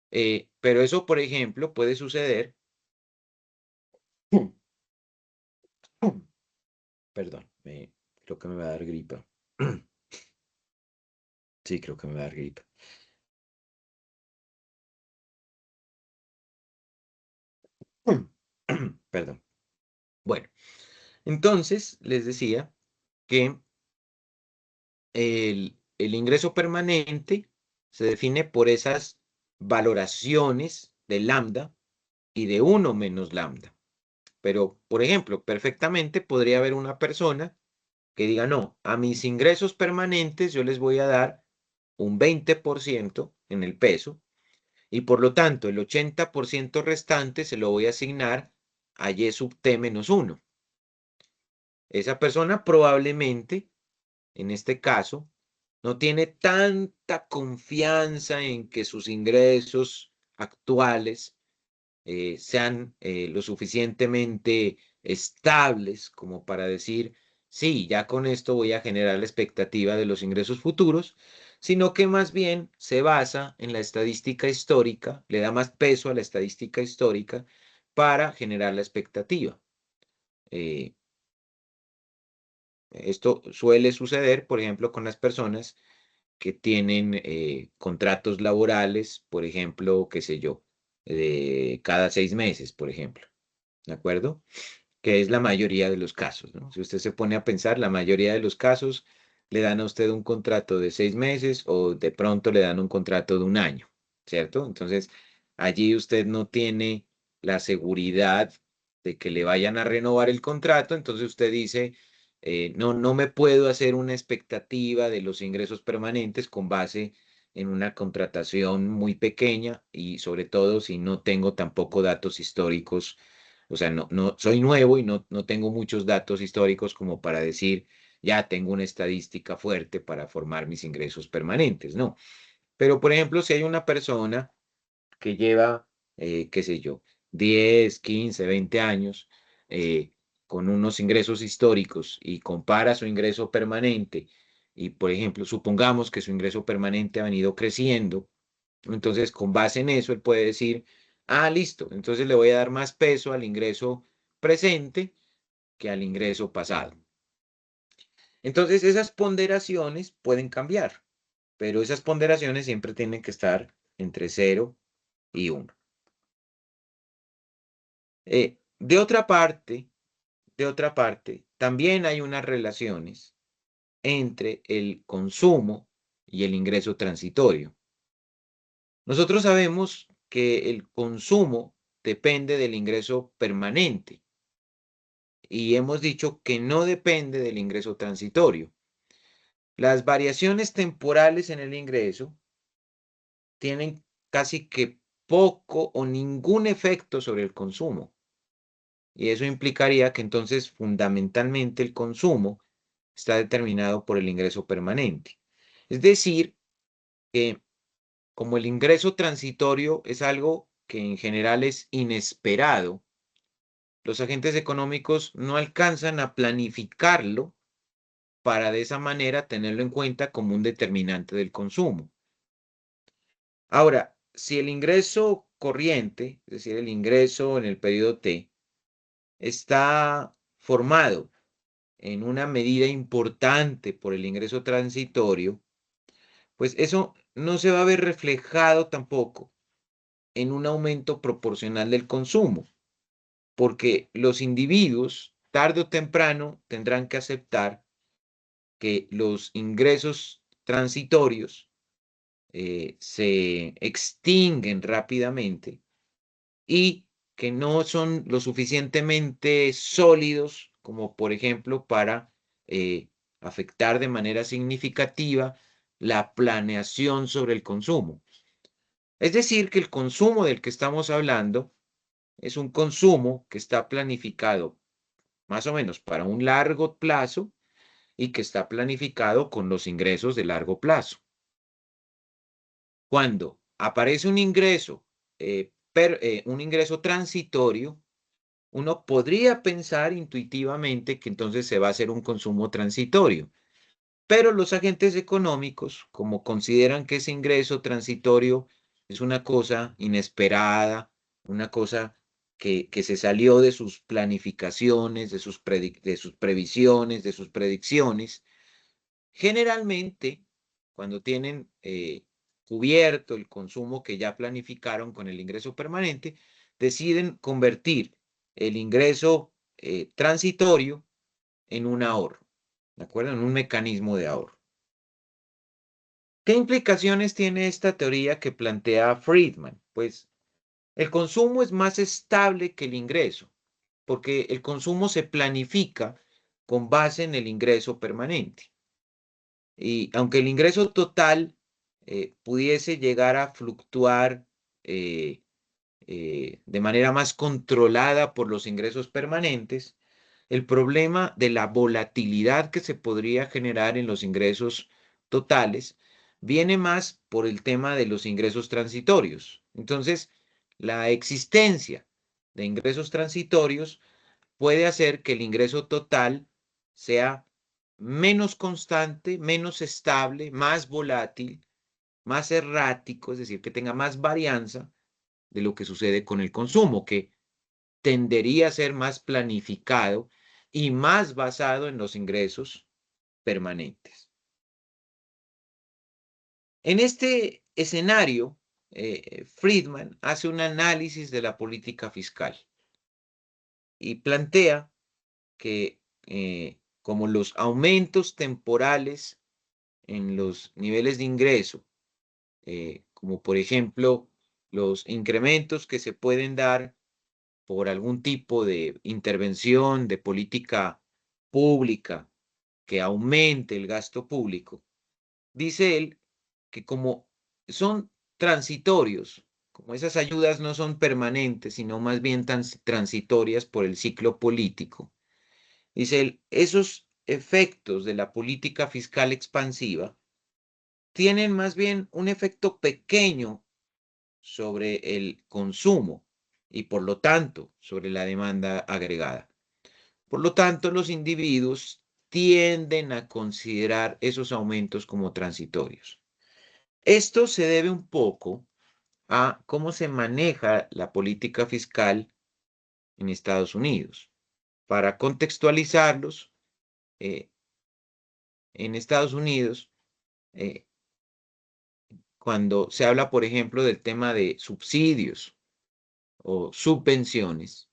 A: Pero eso, por ejemplo, puede suceder. Perdón, creo que me va a dar gripa. Sí, creo que me va a dar gripa. Perdón. Bueno, entonces les decía que el ingreso permanente se define por esas valoraciones de lambda y de 1 menos lambda. Pero, por ejemplo, perfectamente podría haber una persona que diga, no, a mis ingresos permanentes yo les voy a dar un 20% en el peso y por lo tanto el 80% restante se lo voy a asignar a y sub t menos 1. Esa persona probablemente, en este caso, no tiene tanta confianza en que sus ingresos actuales sean lo suficientemente estables como para decir, sí, ya con esto voy a generar la expectativa de los ingresos futuros, sino que más bien se basa en la estadística histórica, le da más peso a la estadística histórica para generar la expectativa. Esto suele suceder, por ejemplo, con las personas que tienen contratos laborales, por ejemplo, qué sé yo, de cada 6 meses, por ejemplo, ¿de acuerdo? Que es la mayoría de los casos, ¿no? Si usted se pone a pensar, la mayoría de los casos le dan a usted un contrato de 6 meses o de pronto le dan un contrato de un año, ¿cierto? Entonces, allí usted no tiene la seguridad de que le vayan a renovar el contrato, entonces usted dice, no, no me puedo hacer una expectativa de los ingresos permanentes con base en una contratación muy pequeña y sobre todo si no tengo tampoco datos históricos O sea, no soy nuevo y no tengo muchos datos históricos como para decir, ya tengo una estadística fuerte para formar mis ingresos permanentes, no. Pero, por ejemplo, si hay una persona que lleva, qué sé yo, 10, 15, 20 años eh, con unos ingresos históricos y compara su ingreso permanente y, por ejemplo, supongamos que su ingreso permanente ha venido creciendo, entonces con base en eso él puede decir, ah, listo, entonces le voy a dar más peso al ingreso presente que al ingreso pasado. Entonces esas ponderaciones pueden cambiar, pero esas ponderaciones siempre tienen que estar entre 0 y 1. De otra parte, también hay unas relaciones entre el consumo y el ingreso transitorio. Nosotros sabemos que el consumo depende del ingreso permanente y hemos dicho que no depende del ingreso transitorio. Las variaciones temporales en el ingreso tienen casi que poco o ningún efecto sobre el consumo. Y eso implicaría que entonces fundamentalmente el consumo está determinado por el ingreso permanente. Es decir, que como el ingreso transitorio es algo que en general es inesperado, los agentes económicos no alcanzan a planificarlo para de esa manera tenerlo en cuenta como un determinante del consumo. Ahora, si el ingreso corriente, es decir, el ingreso en el periodo T, está formado en una medida importante por el ingreso transitorio, pues eso no se va a ver reflejado tampoco en un aumento proporcional del consumo, porque los individuos, tarde o temprano, tendrán que aceptar que los ingresos transitorios se extinguen rápidamente y que no son lo suficientemente sólidos como, por ejemplo, para afectar de manera significativa la planeación sobre el consumo. Es decir, que el consumo del que estamos hablando es un consumo que está planificado más o menos para un largo plazo y que está planificado con los ingresos de largo plazo. Cuando aparece un ingreso transitorio, uno podría pensar intuitivamente que entonces se va a hacer un consumo transitorio, pero los agentes económicos, como consideran que ese ingreso transitorio es una cosa inesperada, una cosa que se salió de sus planificaciones, de sus previsiones, de sus predicciones, generalmente cuando tienen cubierto el consumo que ya planificaron con el ingreso permanente, deciden convertir el ingreso transitorio en un ahorro, ¿de acuerdo? En un mecanismo de ahorro. ¿Qué implicaciones tiene esta teoría que plantea Friedman? Pues el consumo es más estable que el ingreso, porque el consumo se planifica con base en el ingreso permanente. Y aunque el ingreso total pudiese llegar a fluctuar de manera más controlada por los ingresos permanentes, el problema de la volatilidad que se podría generar en los ingresos totales viene más por el tema de los ingresos transitorios. Entonces, la existencia de ingresos transitorios puede hacer que el ingreso total sea menos constante, menos estable, más volátil, más errático, es decir, que tenga más varianza de lo que sucede con el consumo, que tendería a ser más planificado y más basado en los ingresos permanentes. En este escenario, Friedman hace un análisis de la política fiscal y plantea que como los aumentos temporales en los niveles de ingreso, como por ejemplo los incrementos que se pueden dar por algún tipo de intervención de política pública que aumente el gasto público, dice él que como son transitorios como esas ayudas no son permanentes, sino más bien transitorias por el ciclo político, dice él, esos efectos de la política fiscal expansiva tienen más bien un efecto pequeño sobre el consumo y por lo tanto sobre la demanda agregada. Por lo tanto, los individuos tienden a considerar esos aumentos como transitorios. Esto se debe un poco a cómo se maneja la política fiscal en Estados Unidos. Para contextualizarlos, en Estados Unidos, eh, cuando se habla, por ejemplo, del tema de subsidios o subvenciones,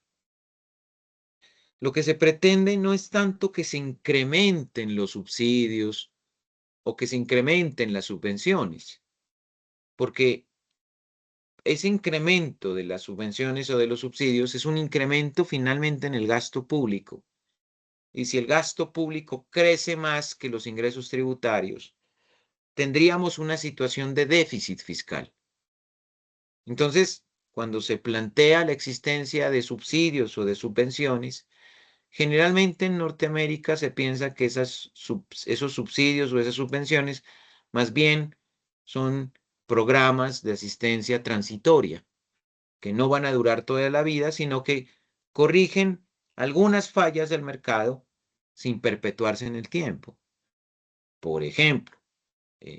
A: lo que se pretende no es tanto que se incrementen los subsidios o que se incrementen las subvenciones, porque ese incremento de las subvenciones o de los subsidios es un incremento finalmente en el gasto público. Y si el gasto público crece más que los ingresos tributarios, tendríamos una situación de déficit fiscal. Entonces, cuando se plantea la existencia de subsidios o de subvenciones, generalmente en Norteamérica se piensa que esos subsidios o esas subvenciones más bien son programas de asistencia transitoria, que no van a durar toda la vida, sino que corrigen algunas fallas del mercado sin perpetuarse en el tiempo. Por ejemplo,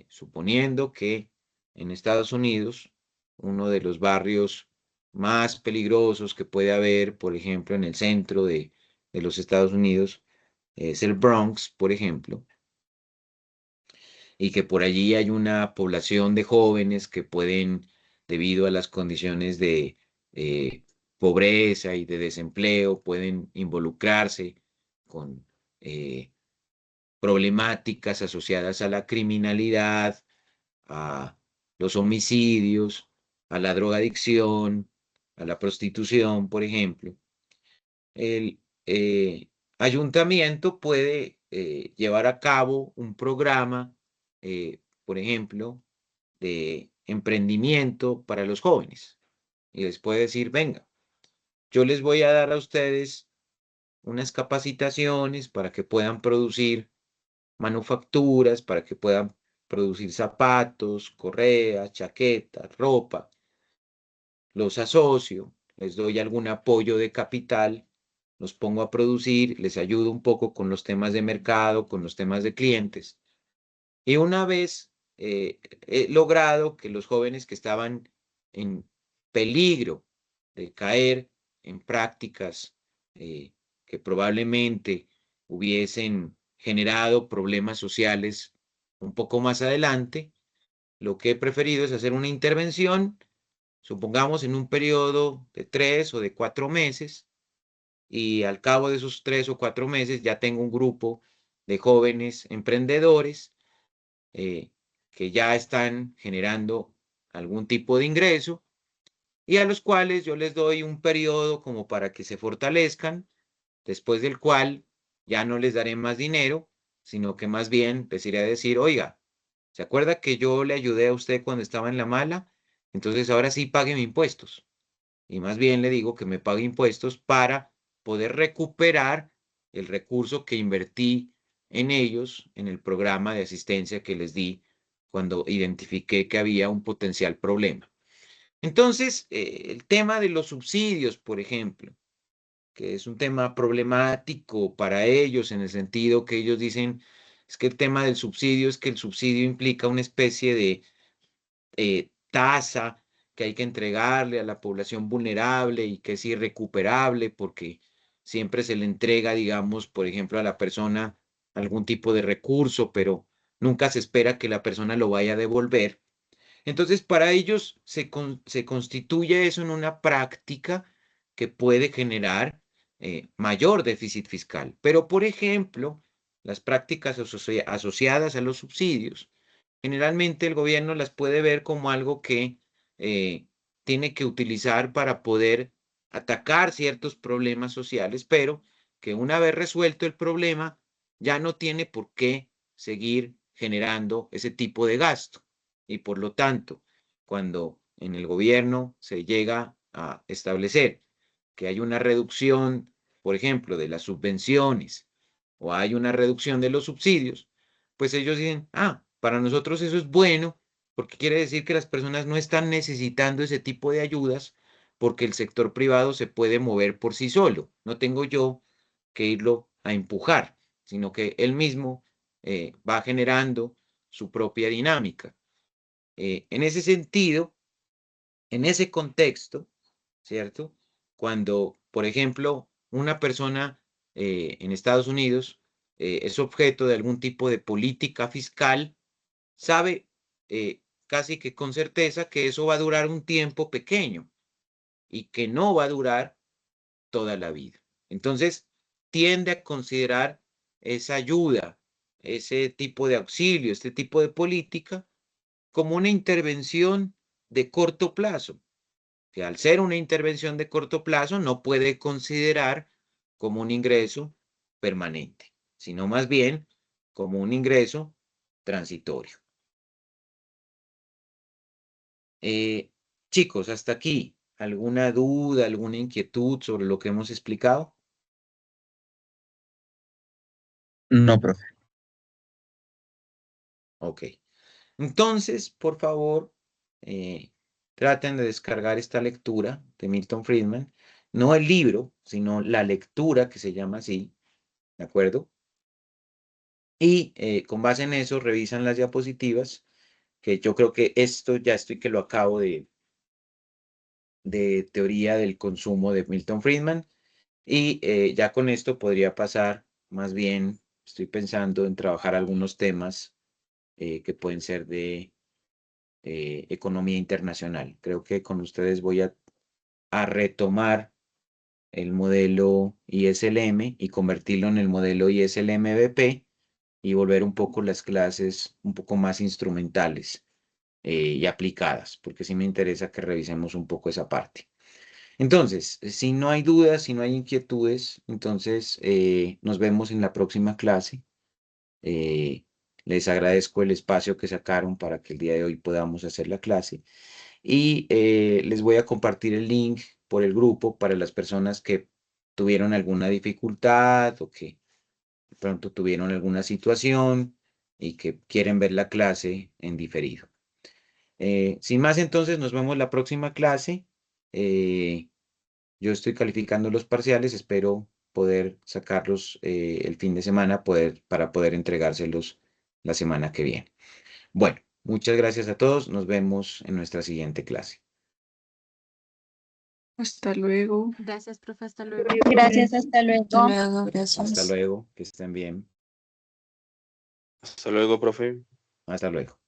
A: suponiendo que en Estados Unidos, uno de los barrios más peligrosos que puede haber, por ejemplo, en el centro de los Estados Unidos, es el Bronx, por ejemplo, y que por allí hay una población de jóvenes que pueden, debido a las condiciones de pobreza y de desempleo, pueden involucrarse con problemáticas asociadas a la criminalidad, a los homicidios, a la drogadicción, a la prostitución, por ejemplo. El ayuntamiento puede llevar a cabo un programa, por ejemplo, de emprendimiento para los jóvenes. Y les puede decir, venga, yo les voy a dar a ustedes unas capacitaciones para que puedan producir manufacturas, para que puedan producir zapatos, correas, chaquetas, ropa. Los asocio, les doy algún apoyo de capital, los pongo a producir, les ayudo un poco con los temas de mercado, con los temas de clientes. Y una vez he logrado que los jóvenes que estaban en peligro de caer en prácticas que probablemente hubiesen generado problemas sociales un poco más adelante, lo que he preferido es hacer una intervención, supongamos en un periodo de 3 o de 4 meses, y al cabo de esos 3 o 4 meses ya tengo un grupo de jóvenes emprendedores eh, que ya están generando algún tipo de ingreso y a los cuales yo les doy un periodo como para que se fortalezcan, después del cual ya no les daré más dinero, sino que más bien les iré a decir, oiga, ¿se acuerda que yo le ayudé a usted cuando estaba en la mala? Entonces ahora sí pague mis impuestos. Y más bien le digo que me pague impuestos para poder recuperar el recurso que invertí en ellos en el programa de asistencia que les di cuando identifiqué que había un potencial problema. Entonces, el tema de los subsidios, por ejemplo, que es un tema problemático para ellos en el sentido que ellos dicen, es que el tema del subsidio es que el subsidio implica una especie de tasa que hay que entregarle a la población vulnerable y que es irrecuperable porque siempre se le entrega, digamos, por ejemplo, a la persona algún tipo de recurso, pero nunca se espera que la persona lo vaya a devolver. Entonces, para ellos se constituye eso en una práctica que puede generar mayor déficit fiscal. Pero, por ejemplo, las prácticas asociadas a los subsidios, generalmente el gobierno las puede ver como algo que tiene que utilizar para poder atacar ciertos problemas sociales, pero que una vez resuelto el problema, ya no tiene por qué seguir generando ese tipo de gasto. Y por lo tanto, cuando en el gobierno se llega a establecer que hay una reducción, por ejemplo, de las subvenciones o hay una reducción de los subsidios, pues ellos dicen, para nosotros eso es bueno, porque quiere decir que las personas no están necesitando ese tipo de ayudas porque el sector privado se puede mover por sí solo. No tengo yo que irlo a empujar, sino que él mismo va generando su propia dinámica. En ese sentido, en ese contexto, ¿cierto? Cuando, por ejemplo, una persona en Estados Unidos es objeto de algún tipo de política fiscal, sabe casi que con certeza que eso va a durar un tiempo pequeño y que no va a durar toda la vida. Entonces, tiende a considerar esa ayuda, ese tipo de auxilio, este tipo de política, como una intervención de corto plazo, que al ser una intervención de corto plazo no puede considerar como un ingreso permanente, sino más bien como un ingreso transitorio. Chicos, hasta aquí, ¿alguna duda, alguna inquietud sobre lo que hemos explicado?
B: No, profe.
A: Ok. Entonces, por favor, traten de descargar esta lectura de Milton Friedman, no el libro, sino la lectura que se llama así, ¿de acuerdo? Y con base en eso revisan las diapositivas, que yo creo que esto ya estoy que lo acabo de teoría del consumo de Milton Friedman, y ya con esto podría pasar, más bien, estoy pensando en trabajar algunos temas que pueden ser de economía internacional. Creo que con ustedes voy a retomar el modelo ISLM y convertirlo en el modelo ISLM-BP y volver un poco las clases un poco más instrumentales y aplicadas, porque sí me interesa que revisemos un poco esa parte. Entonces, si no hay dudas, si no hay inquietudes, entonces nos vemos en la próxima clase. Les agradezco el espacio que sacaron para que el día de hoy podamos hacer la clase y les voy a compartir el link por el grupo para las personas que tuvieron alguna dificultad o que de pronto tuvieron alguna situación y que quieren ver la clase en diferido. Sin más, entonces, nos vemos la próxima clase. Yo estoy calificando los parciales, espero poder sacarlos el fin de semana para poder entregárselos la semana que viene. Bueno, muchas gracias a todos. Nos vemos en nuestra siguiente clase.
F: Hasta luego.
G: Gracias, profe. Hasta luego.
C: Gracias, hasta luego.
F: Hasta luego, gracias.
A: Hasta luego, que estén bien.
H: Hasta luego, profe.
A: Hasta luego.